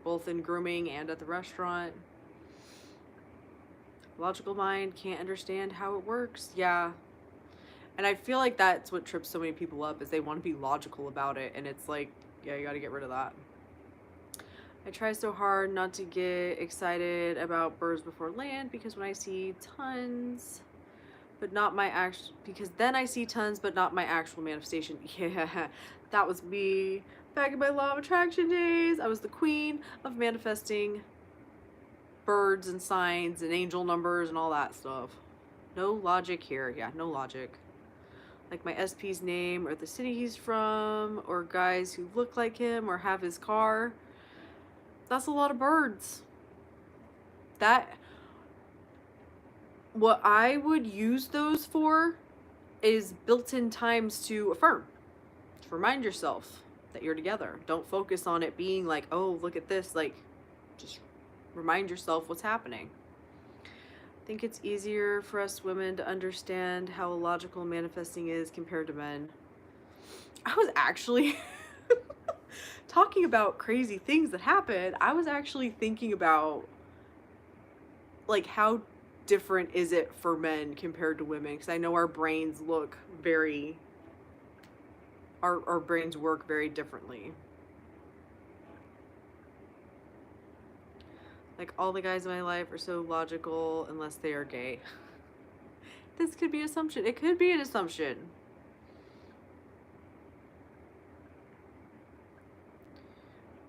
[SPEAKER 1] both in grooming and at the restaurant. Logical mind can't understand how it works. Yeah. And I feel like that's what trips so many people up, is they want to be logical about it, and it's like, yeah, you got to get rid of that. I try so hard not to get excited about birds before land, because when I see tons, but not my actual, because then I see tons, but not my actual manifestation. Yeah, that was me. Back in my law of attraction days, I was the queen of manifesting birds and signs and angel numbers and all that stuff. No logic here. Yeah, no logic. Like my SP's name or the city he's from or guys who look like him or have his car. That's a lot of birds. That, what I would use those for is built-in times to affirm, to remind yourself that you're together. Don't focus on it being like, oh, look at this. Like, just remind yourself what's happening. I think it's easier for us women to understand how logical manifesting is compared to men. I was actually talking about crazy things that happen. I was actually thinking about like how different is it for men compared to women, because I know our brains look very, our brains work very differently. Like, all the guys in my life are so logical unless they are gay. This could be an assumption. It could be an assumption.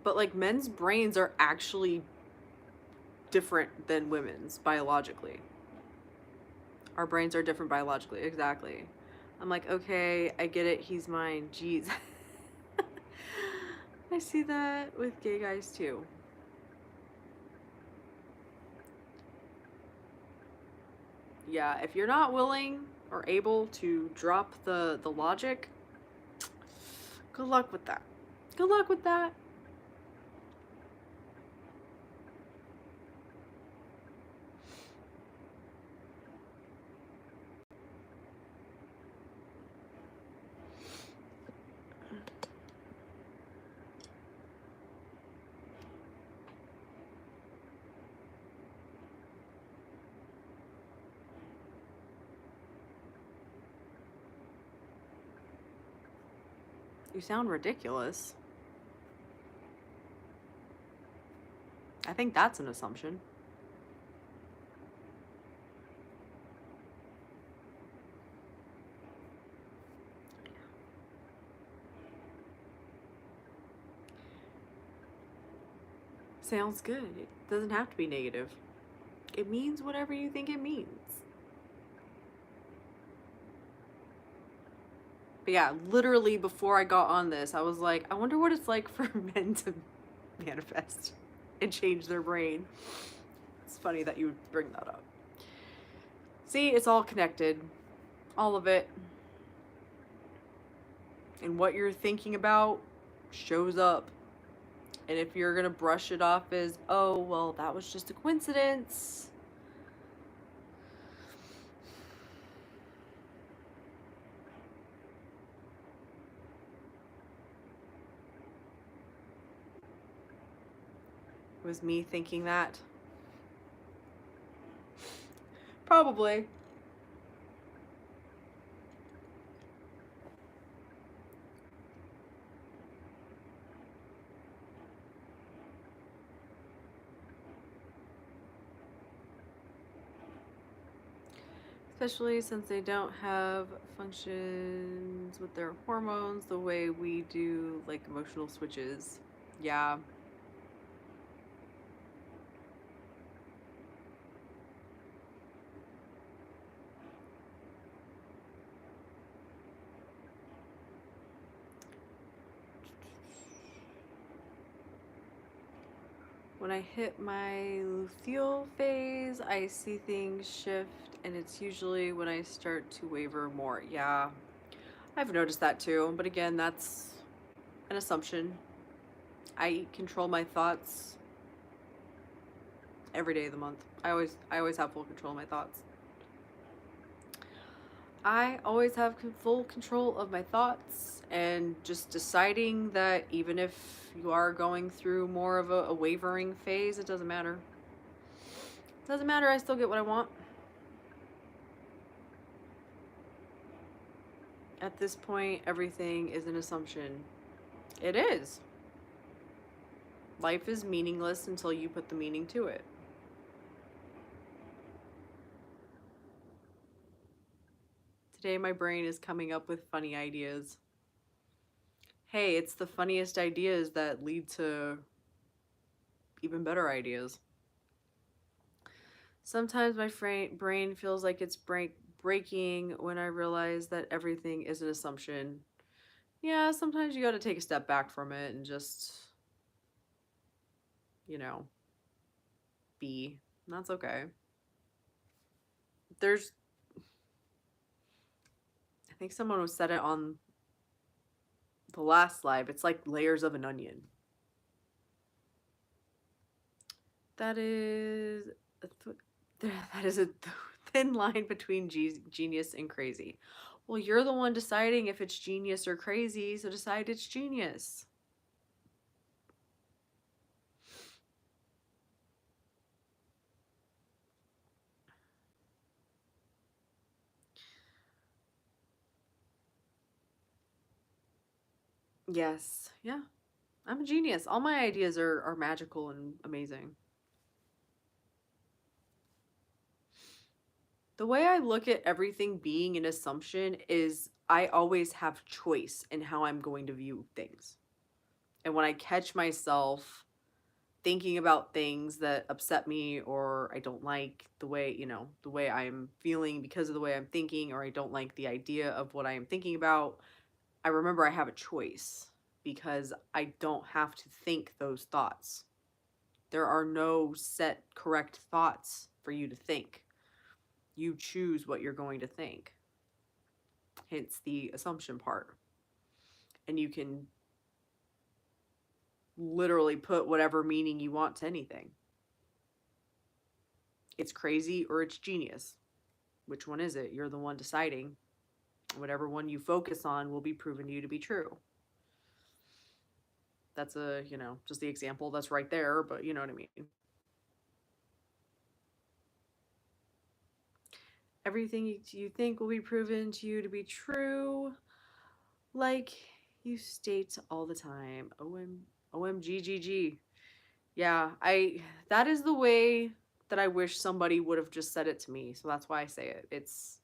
[SPEAKER 1] But like, men's brains are actually different than women's biologically. Our brains are different biologically, exactly. I'm like, okay, I get it, he's mine. Jeez. I see that with gay guys too. Yeah, if you're not willing or able to drop the logic, good luck with that. Good luck with that. You sound ridiculous. I think that's an assumption. Sounds good. It doesn't have to be negative. It means whatever you think it means. But yeah, literally before I got on this, I was like, I wonder what it's like for men to manifest and change their brain. It's funny that you would bring that up. See, it's all connected. All of it. And what you're thinking about shows up. And if you're going to brush it off as, oh, well, that was just a coincidence. It was me thinking that. Probably. Especially since they don't have functions with their hormones the way we do, like emotional switches. Yeah. When I hit my luteal phase, I see things shift, and it's usually when I start to waver more. Yeah, I've noticed that too, but again, that's an assumption. I control my thoughts every day of the month. I always have full control of my thoughts. I always have full control of my thoughts, and just deciding that even if you are going through more of a wavering phase, it doesn't matter. It doesn't matter, I still get what I want. At this point, everything is an assumption. It is. Life is meaningless until you put the meaning to it. Today, my brain is coming up with funny ideas. Hey, it's the funniest ideas that lead to even better ideas. Sometimes my brain feels like it's breaking when I realize that everything is an assumption. Yeah, sometimes you got to take a step back from it and just, you know, be. And that's okay. There's, I think someone said it on the last live. It's like layers of an onion. That is that is a thin line between genius and crazy. Well, you're the one deciding if it's genius or crazy, so decide it's genius. Yes. Yeah. I'm a genius. All my ideas are magical and amazing. The way I look at everything being an assumption is I always have choice in how I'm going to view things. And when I catch myself thinking about things that upset me, or I don't like the way, the way I'm feeling because of the way I'm thinking, or I don't like the idea of what I am thinking about, I remember I have a choice because I don't have to think those thoughts. There are no set correct thoughts for you to think. You choose what you're going to think. Hence the assumption part. And you can literally put whatever meaning you want to anything. It's crazy or it's genius. Which one is it? You're the one deciding. Whatever one you focus on will be proven to you to be true. That's just the example that's right there, but you know what I mean. Everything you think will be proven to you to be true, like you state all the time. OMGGG. Yeah, that is the way that I wish somebody would have just said it to me. So that's why I say it. It's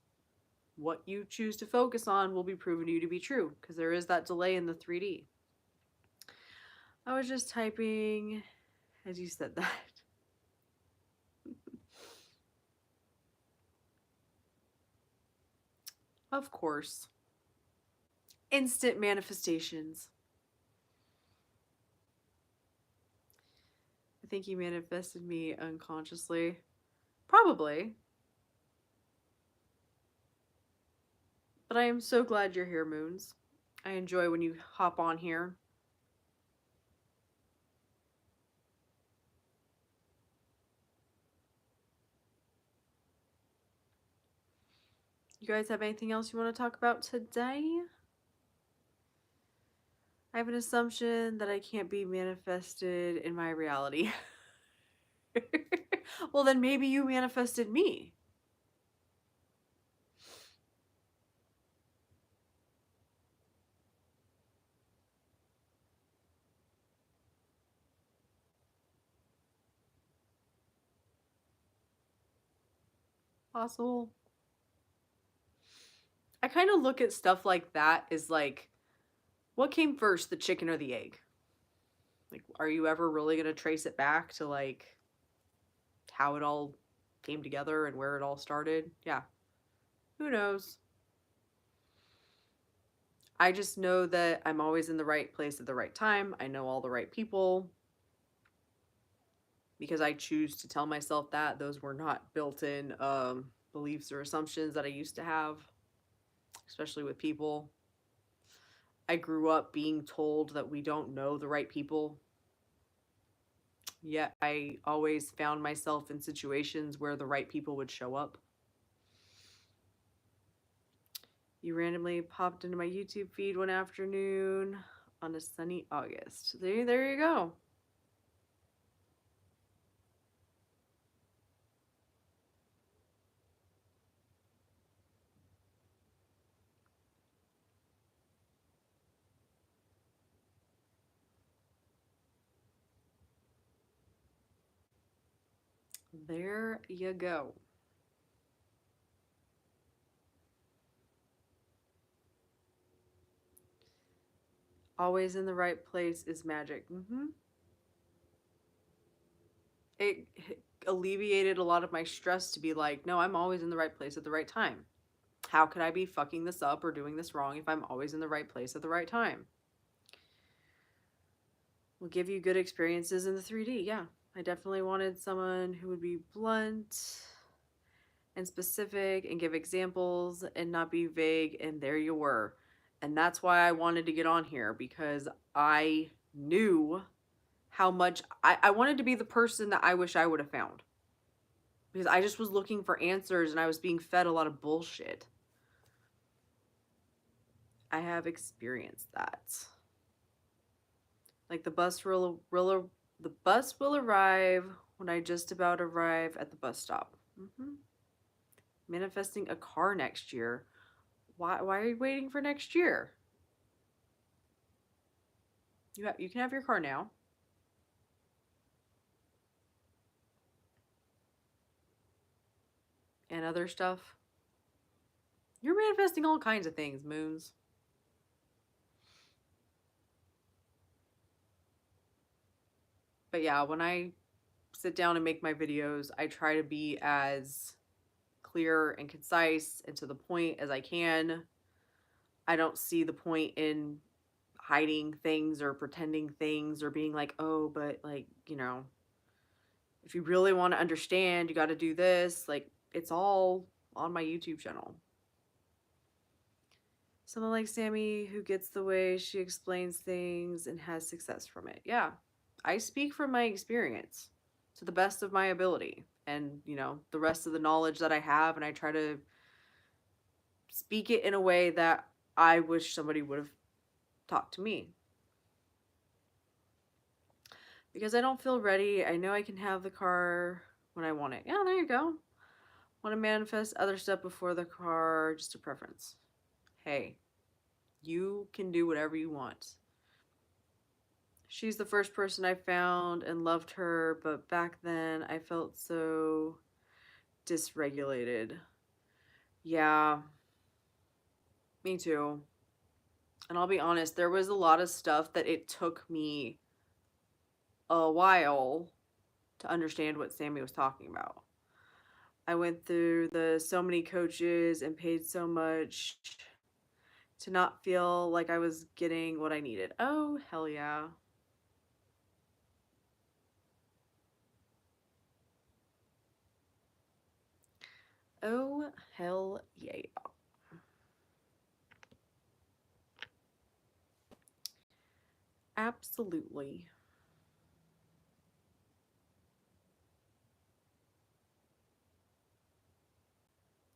[SPEAKER 1] what you choose to focus on will be proven to you to be true, because there is that delay in the 3D. I was just typing as you said that. Of course. Instant manifestations. I think you manifested me unconsciously. Probably. But I am so glad you're here, Moons. I enjoy when you hop on here. You guys have anything else you want to talk about today? I have an assumption that I can't be manifested in my reality. Well, then maybe you manifested me. Possible. I kind of look at stuff like that as like, what came first, the chicken or the egg? Like, are you ever really going to trace it back to like how it all came together and where it all started? Yeah. Who knows? I just know that I'm always in the right place at the right time. I know all the right people because I choose to tell myself that. Those were not built in beliefs or assumptions that I used to have, especially with people. I grew up being told that we don't know the right people. Yet I always found myself in situations where the right people would show up. You randomly popped into my YouTube feed one afternoon on a sunny August. There you go. There you go. Always in the right place is magic. It alleviated a lot of my stress to be like, no, I'm always in the right place at the right time. How could I be fucking this up or doing this wrong if I'm always in the right place at the right time? Will give you good experiences in the 3D. Yeah, I definitely wanted someone who would be blunt and specific and give examples and not be vague. And there you were. And that's why I wanted to get on here, because I knew how much I wanted to be the person that I wish I would have found. Because I just was looking for answers and I was being fed a lot of bullshit. I have experienced that. Like the bus will arrive when I just about arrive at the bus stop. Manifesting a car next year. Why are you waiting for next year? You can have your car now. And other stuff. You're manifesting all kinds of things, Moons. But yeah, when I sit down and make my videos, I try to be as clear and concise and to the point as I can. I don't see the point in hiding things or pretending things or being like, oh, but like, if you really want to understand, you got to do this. Like, it's all on my YouTube channel. Someone like Sammy who gets the way she explains things and has success from it. Yeah, I speak from my experience to the best of my ability and, the rest of the knowledge that I have. And I try to speak it in a way that I wish somebody would have talked to me. Because I don't feel ready. I know I can have the car when I want it. Yeah, there you go. Want to manifest other stuff before the car, just a preference. Hey, you can do whatever you want. She's the first person I found and loved her, but back then I felt so dysregulated. Yeah, me too. And I'll be honest, there was a lot of stuff that it took me a while to understand what Sammy was talking about. I went through the so many coaches and paid so much to not feel like I was getting what I needed. Oh, hell yeah. Oh, hell yeah. Absolutely.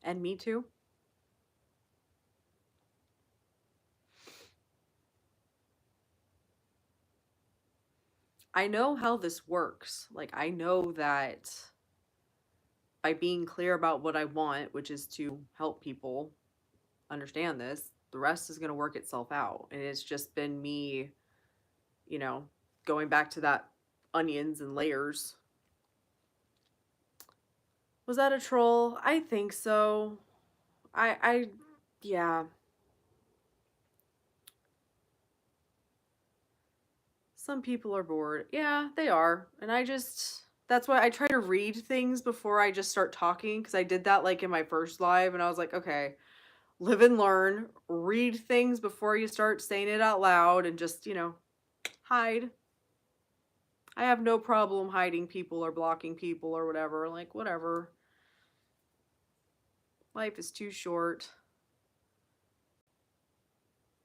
[SPEAKER 1] And me too. I know how this works. Like, I know that by being clear about what I want, which is to help people understand this, the rest is going to work itself out. And it's just been me, you know, going back to that onions and layers. Was that a troll? I think so. Yeah. Some people are bored. Yeah, they are. And that's why I try to read things before I just start talking because I did that like in my first live and I was like, okay, live and learn, read things before you start saying it out loud and just, hide. I have no problem hiding people or blocking people or whatever. Like, whatever. Life is too short.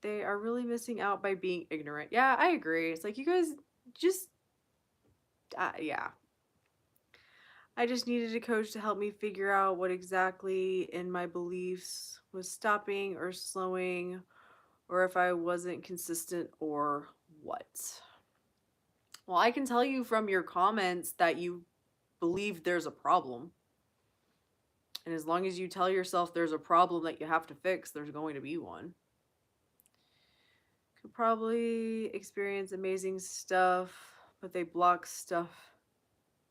[SPEAKER 1] They are really missing out by being ignorant. Yeah, I agree. It's like, you guys just, yeah. I just needed a coach to help me figure out what exactly in my beliefs was stopping or slowing, or if I wasn't consistent or what. Well, I can tell you from your comments that you believe there's a problem. And as long as you tell yourself there's a problem that you have to fix, there's going to be one. Could probably experience amazing stuff, but they block stuff.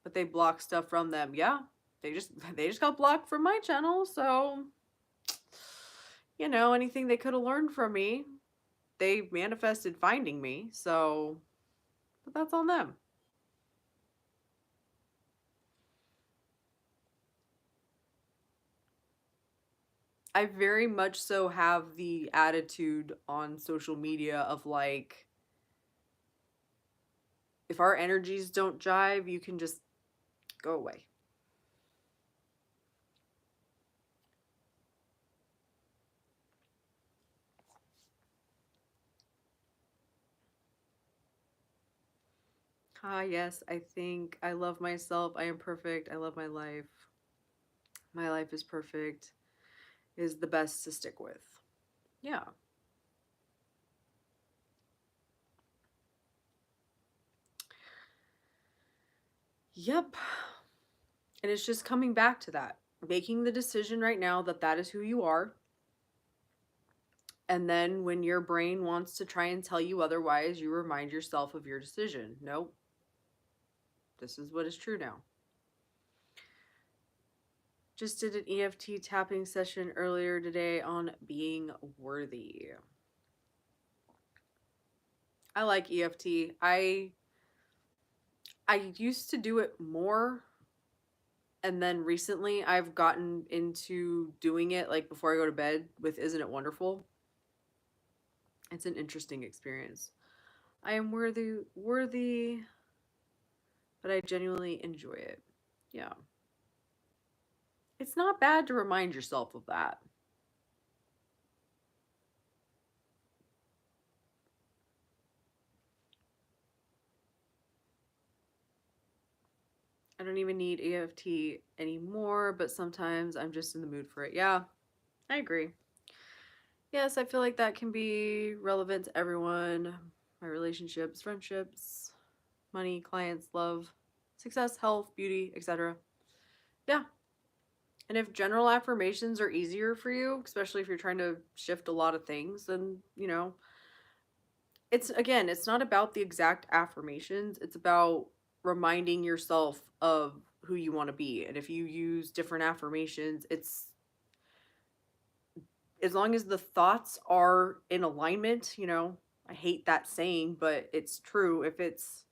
[SPEAKER 1] But they block stuff from them. Yeah, they just got blocked from my channel, so anything they could have learned from me, they manifested finding me. So, but that's on them. I very much so have the attitude on social media of like, if our energies don't jive, you can just go away. Ah, yes, I think I love myself. I am perfect. I love my life. My life is perfect, is the best to stick with. Yeah. Yep. And it's just coming back to that. Making the decision right now that that is who you are. And then when your brain wants to try and tell you otherwise, you remind yourself of your decision. Nope. This is what is true now. Just did an EFT tapping session earlier today on being worthy. I like EFT. I used to do it more, and then recently I've gotten into doing it like before I go to bed with Isn't It Wonderful? It's an interesting experience. I am worthy, but I genuinely enjoy it. Yeah. It's not bad to remind yourself of that. I don't even need EFT anymore, but sometimes I'm just in the mood for it. Yeah, I agree. Yes, I feel like that can be relevant to everyone. My relationships, friendships, money, clients, love, success, health, beauty, etc. Yeah. And if general affirmations are easier for you, especially if you're trying to shift a lot of things, then, it's again, it's not about the exact affirmations. It's about reminding yourself of who you want to be. And if you use different affirmations, it's as long as the thoughts are in alignment. I hate that saying, but it's true. If it's,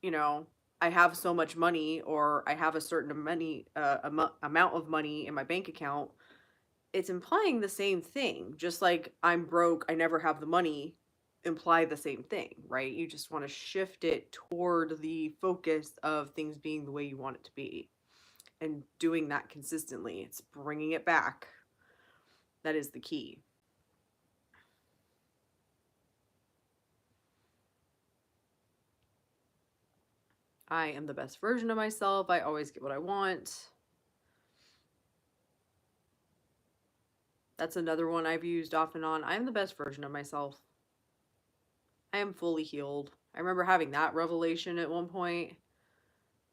[SPEAKER 1] you know, I have so much money or I have a certain amount of money in my bank account, it's implying the same thing. Just like I'm broke, I never have the money, imply the same thing, right? You just want to shift it toward the focus of things being the way you want it to be and doing that consistently. It's bringing it back. That is the key. I am the best version of myself. I always get what I want. That's another one I've used off and on. I am the best version of myself. I am fully healed. I remember having that revelation at one point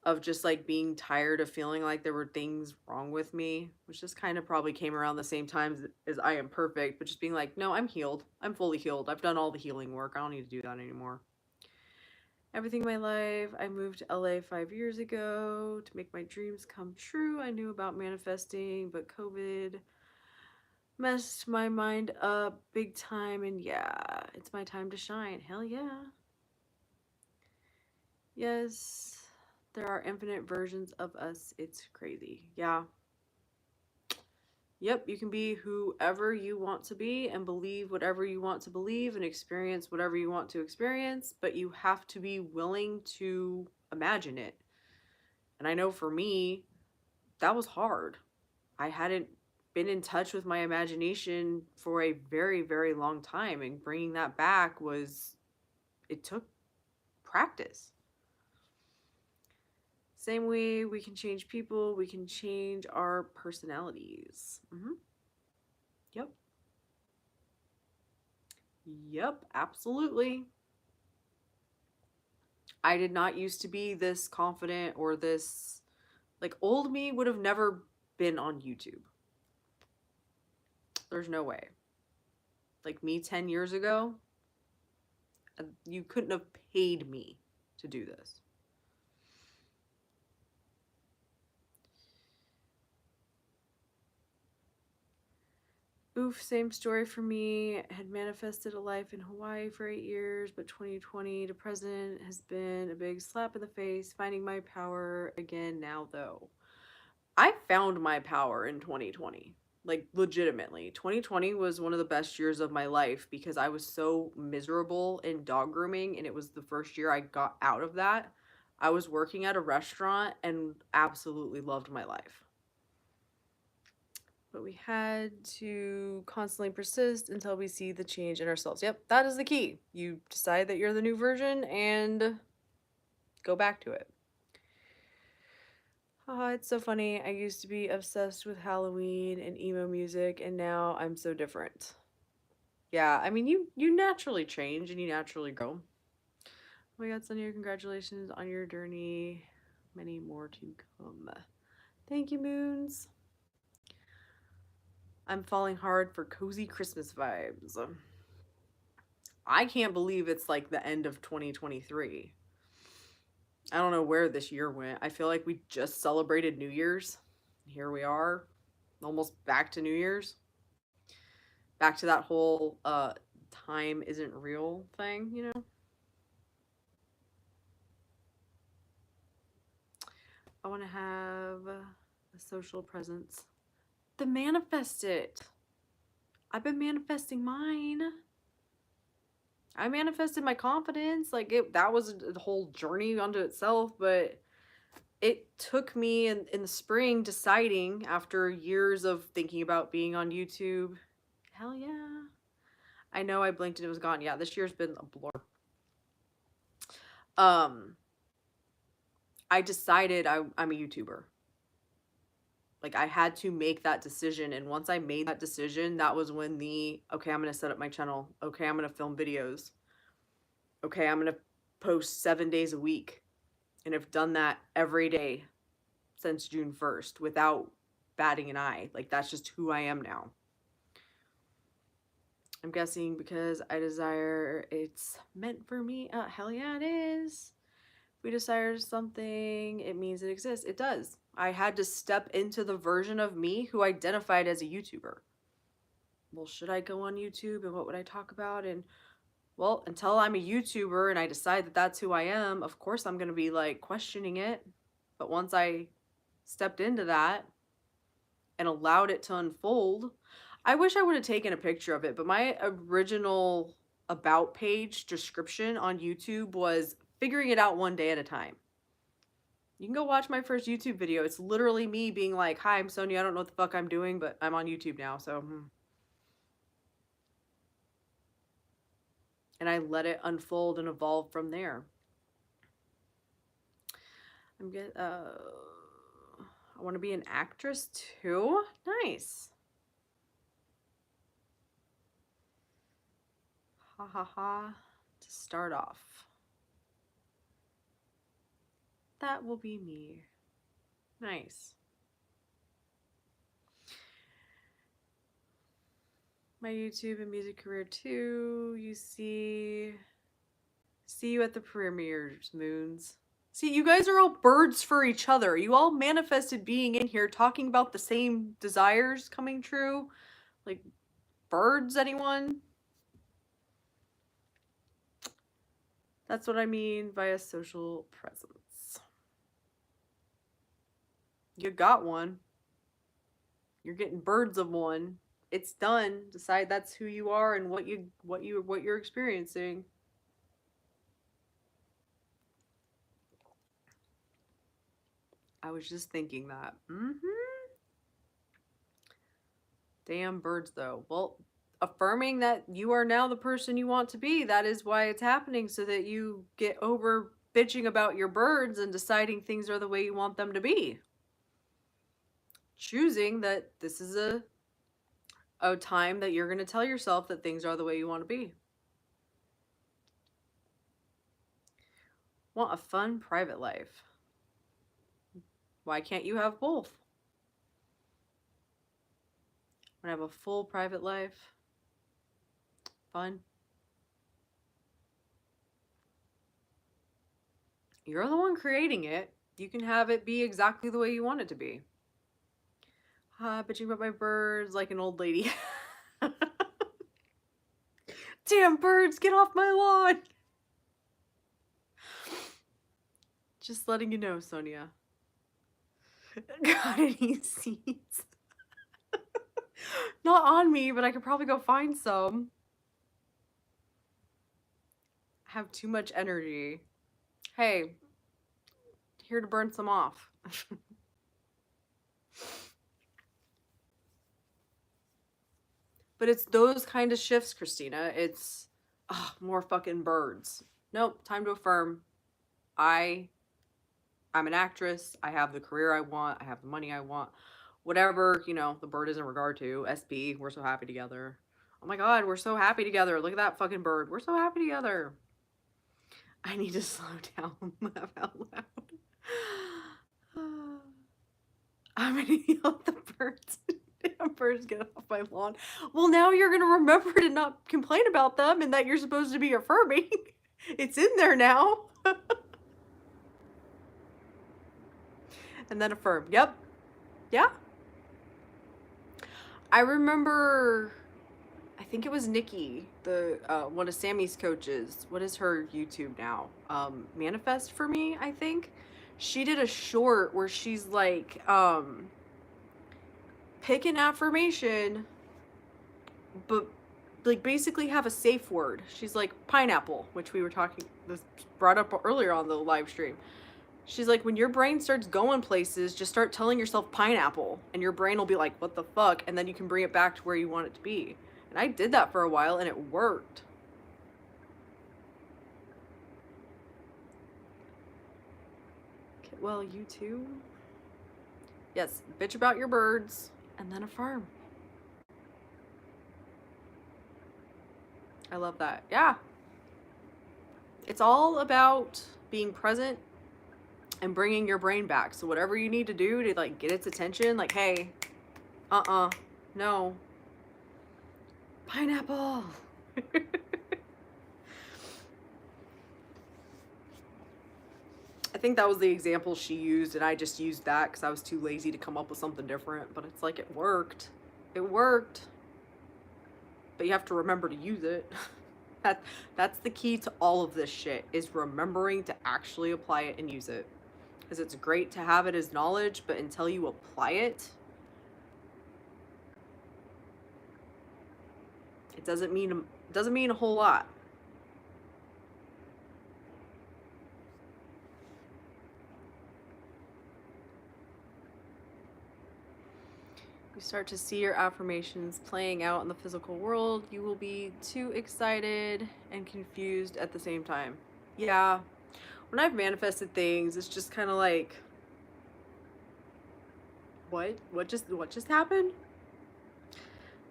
[SPEAKER 1] of just like being tired of feeling like there were things wrong with me, which just kind of probably came around the same time as I am perfect, but just being like, no, I'm healed. I'm fully healed. I've done all the healing work. I don't need to do that anymore. Everything in my life. I moved to LA 5 years ago to make my dreams come true. I knew about manifesting, but COVID messed my mind up big time. And yeah, it's my time to shine. Hell yeah. Yes, there are infinite versions of us. It's crazy. Yeah. Yep, you can be whoever you want to be and believe whatever you want to believe and experience whatever you want to experience, but you have to be willing to imagine it. And I know for me, that was hard. I hadn't been in touch with my imagination for a very, very long time, and bringing that back it took practice. Same way we can change people, we can change our personalities. Yep. Yep, absolutely. I did not used to be this confident or this, like, old me would have never been on YouTube. There's no way. Like, me 10 years ago, you couldn't have paid me to do this. Oof, same story for me. I had manifested a life in Hawaii for 8 years, but 2020 to present has been a big slap in the face. Finding my power again now, though. I found my power in 2020. Like, legitimately. 2020 was one of the best years of my life because I was so miserable in dog grooming, and it was the first year I got out of that. I was working at a restaurant and absolutely loved my life. But we had to constantly persist until we see the change in ourselves. Yep, that is the key. You decide that you're the new version and go back to it. It's so funny. I used to be obsessed with Halloween and emo music, and now I'm so different. Yeah, I mean, you naturally change and you naturally grow. Oh my God, Sonia, congratulations on your journey. Many more to come. Thank you, Moons. I'm falling hard for cozy Christmas vibes. I can't believe it's like the end of 2023. I don't know where this year went. I feel like we just celebrated New Year's. Here we are, almost back to New Year's. Back to that whole time isn't real thing. I want to have a social presence. The manifest it. I've been manifesting mine. I manifested my confidence. Like that was a whole journey unto itself, but it took me in the spring deciding after years of thinking about being on YouTube. Hell yeah. I know I blinked and it was gone. Yeah, this year's been a blur. I decided I'm a YouTuber. Like I had to make that decision, and once I made that decision, that was when okay, I'm going to set up my channel. Okay, I'm going to film videos. Okay, I'm going to post 7 days a week. And I've done that every day since June 1st without batting an eye. Like that's just who I am now. I'm guessing because I desire it's meant for me. Hell yeah, it is. If we desire something, it means it exists. It does. I had to step into the version of me who identified as a YouTuber. Well, should I go on YouTube and what would I talk about? And well, until I'm a YouTuber and I decide that that's who I am, of course I'm going to be like questioning it. But once I stepped into that and allowed it to unfold, I wish I would have taken a picture of it, but my original about page description on YouTube was figuring it out one day at a time. You can go watch my first YouTube video. It's literally me being like, hi, I'm Sonia. I don't know what the fuck I'm doing, but I'm on YouTube now. So, and I let it unfold and evolve from there. I want to be an actress too. Nice. Ha ha ha. To start off. That will be me. Nice. My YouTube and music career too. You see you at the premieres, Moons. See, you guys are all birds for each other. You all manifested being in here talking about the same desires coming true. Like, birds, anyone? That's what I mean by a social presence. You got one. You're getting birds of one. It's done. Decide that's who you are and what you're experiencing. I was just thinking that. Damn birds, though. Well, affirming that you are now the person you want to be, that is why it's happening, so that you get over bitching about your birds and deciding things are the way you want them to be. Choosing that this is a time that you're going to tell yourself that things are the way you want to be. Want a fun private life. Why can't you have both? Want to have a full private life? Fun. You're the one creating it. You can have it be exactly the way you want it to be. Bitching about my birds like an old lady. Damn birds, get off my lawn! Just letting you know, Sonia. Got any seeds? Not on me, but I could probably go find some. I have too much energy. Hey, here to burn some off. But it's those kind of shifts, Christina. It's more fucking birds. Nope, time to affirm. I'm an actress. I have the career I want. I have the money I want. Whatever, the bird is in regard to. SP, we're so happy together. Oh my god, we're so happy together. Look at that fucking bird. We're so happy together. I need to slow down and laugh out loud. I'm gonna yell at the birds. Damn birds, get off my lawn. Well, now you're gonna remember to not complain about them and that you're supposed to be affirming. It's in there now. And then affirm. Yep. Yeah. I remember, I think it was Nikki, the one of Sammy's coaches. What is her YouTube now? Manifest for Me, I think. She did a short where she's like, pick an affirmation, but like basically have a safe word. She's like pineapple, which we were talking this brought up earlier on the live stream. She's like, when your brain starts going places, just start telling yourself pineapple, and your brain will be like, what the fuck? And then you can bring it back to where you want it to be. And I did that for a while, and it worked. Well, you too. Yes, bitch about your birds, and then affirm. I love that. Yeah. It's all about being present and bringing your brain back. So whatever you need to do to like get its attention, like, hey, no. Pineapple. I think that was the example she used, and I just used that because I was too lazy to come up with something different. But it's like it worked. It worked. But you have to remember to use it. That's the key to all of this shit, is remembering to actually apply it and use it. Because it's great to have it as knowledge, but until you apply it, it doesn't mean a whole lot. You start to see your affirmations playing out in the physical world, you will be too excited and confused at the same time. Yeah. When I've manifested things, it's just kind of like, what just happened?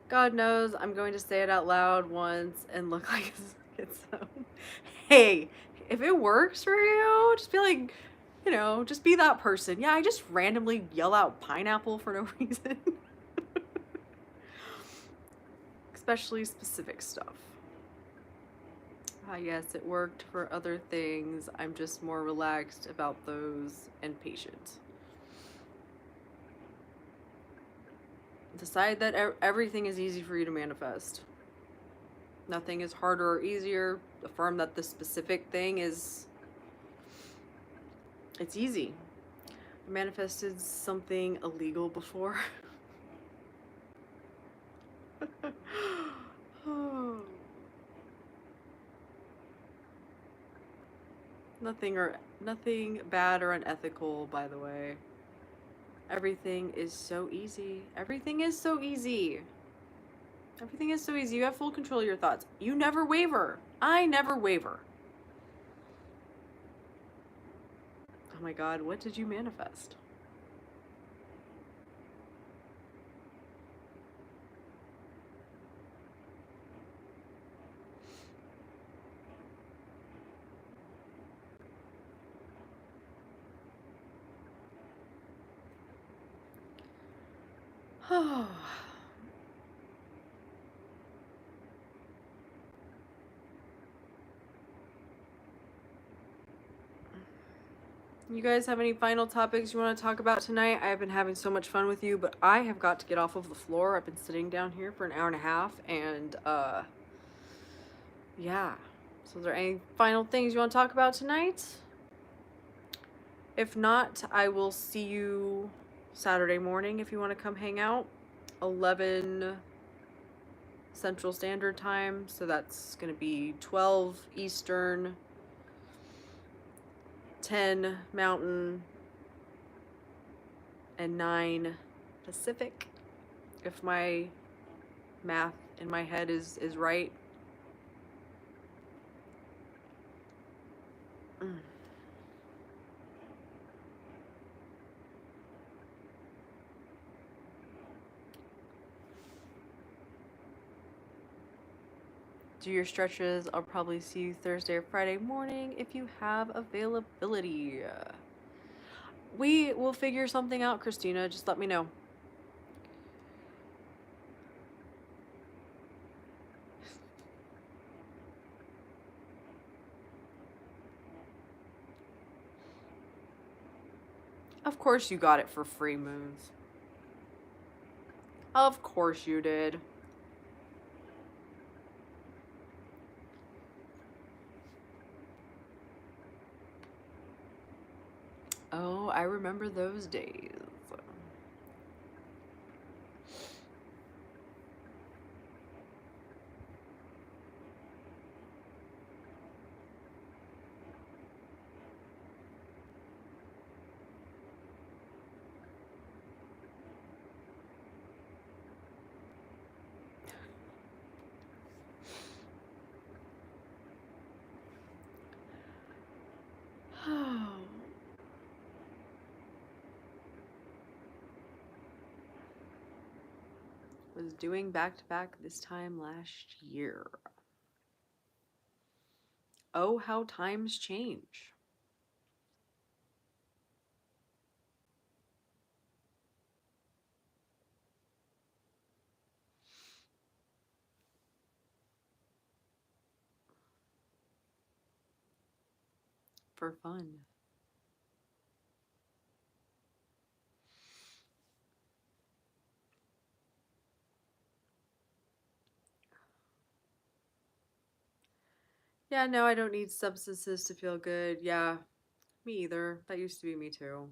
[SPEAKER 1] God knows I'm going to say it out loud once and look like it's so. Hey, if it works for you, just be like, just be that person. Yeah, I just randomly yell out pineapple for no reason. Especially specific stuff. Yes, it worked for other things. I'm just more relaxed about those and patient. Decide that everything is easy for you to manifest. Nothing is harder or easier. Affirm that the specific thing it's easy. I manifested something illegal before. Nothing bad or unethical, by the way. Everything is so easy. Everything is so easy. Everything is so easy. You have full control of your thoughts. You never waver. I never waver. Oh my God, what did you manifest? Oh. You guys have any final topics you want to talk about tonight? I've been having so much fun with you, but I have got to get off of the floor. I've been sitting down here for an hour and a half, and yeah. So is there any final things you want to talk about tonight? If not, I will see you Saturday morning if you want to come hang out. 11 Central Standard Time, so that's going to be 12 Eastern, 10 Mountain, and 9 Pacific, if my math in my head is right. Do your stretches. I'll probably see you Thursday or Friday morning if you have availability. We will figure something out, Christina. Just let me know. Of course you got it for free, Moons. Of course you did. Oh I remember those days. Was doing back to back this time last year. Oh, how times change. For fun. Yeah, no, I don't need substances to feel good. Yeah, me either. That used to be me too.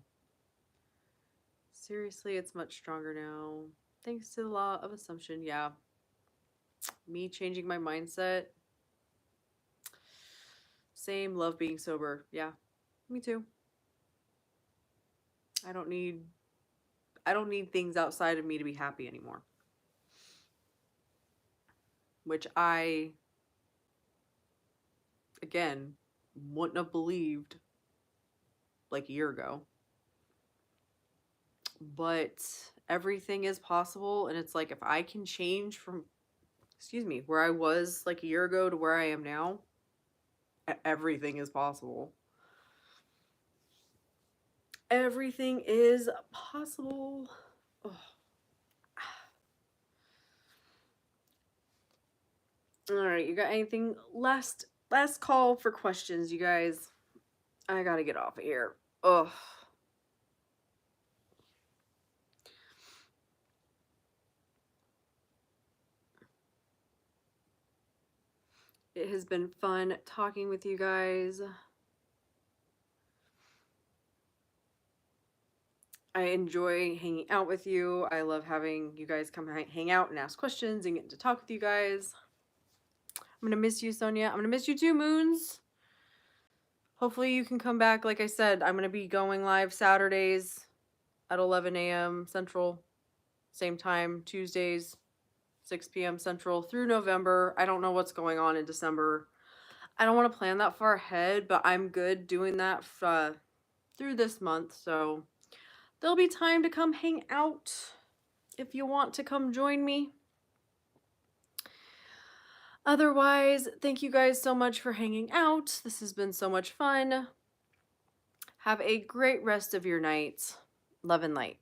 [SPEAKER 1] Seriously, it's much stronger now. Thanks to the law of assumption. Yeah. Me changing my mindset. Same, love being sober. Yeah. Me too. I don't need I don't need things outside of me to be happy anymore. Which I again wouldn't have believed like a year ago. But everything is possible, and it's like if I can change from where I was like a year ago to where I am now, everything is possible. Everything is possible. Ugh. All right, you got anything last call for questions, you guys? I got to get off of here. Ugh. It has been fun talking with you guys. I enjoy hanging out with you. I love having you guys come hang out and ask questions and get to talk with you guys. I'm going to miss you, Sonia. I'm going to miss you too, Moons. Hopefully you can come back. Like I said, I'm going to be going live Saturdays at 11 a.m. Central. Same time, Tuesdays, 6 p.m. Central through November. I don't know what's going on in December. I don't want to plan that far ahead, but I'm good doing that through this month. So there'll be time to come hang out if you want to come join me. Otherwise, thank you guys so much for hanging out. This has been so much fun. Have a great rest of your night. Love and light.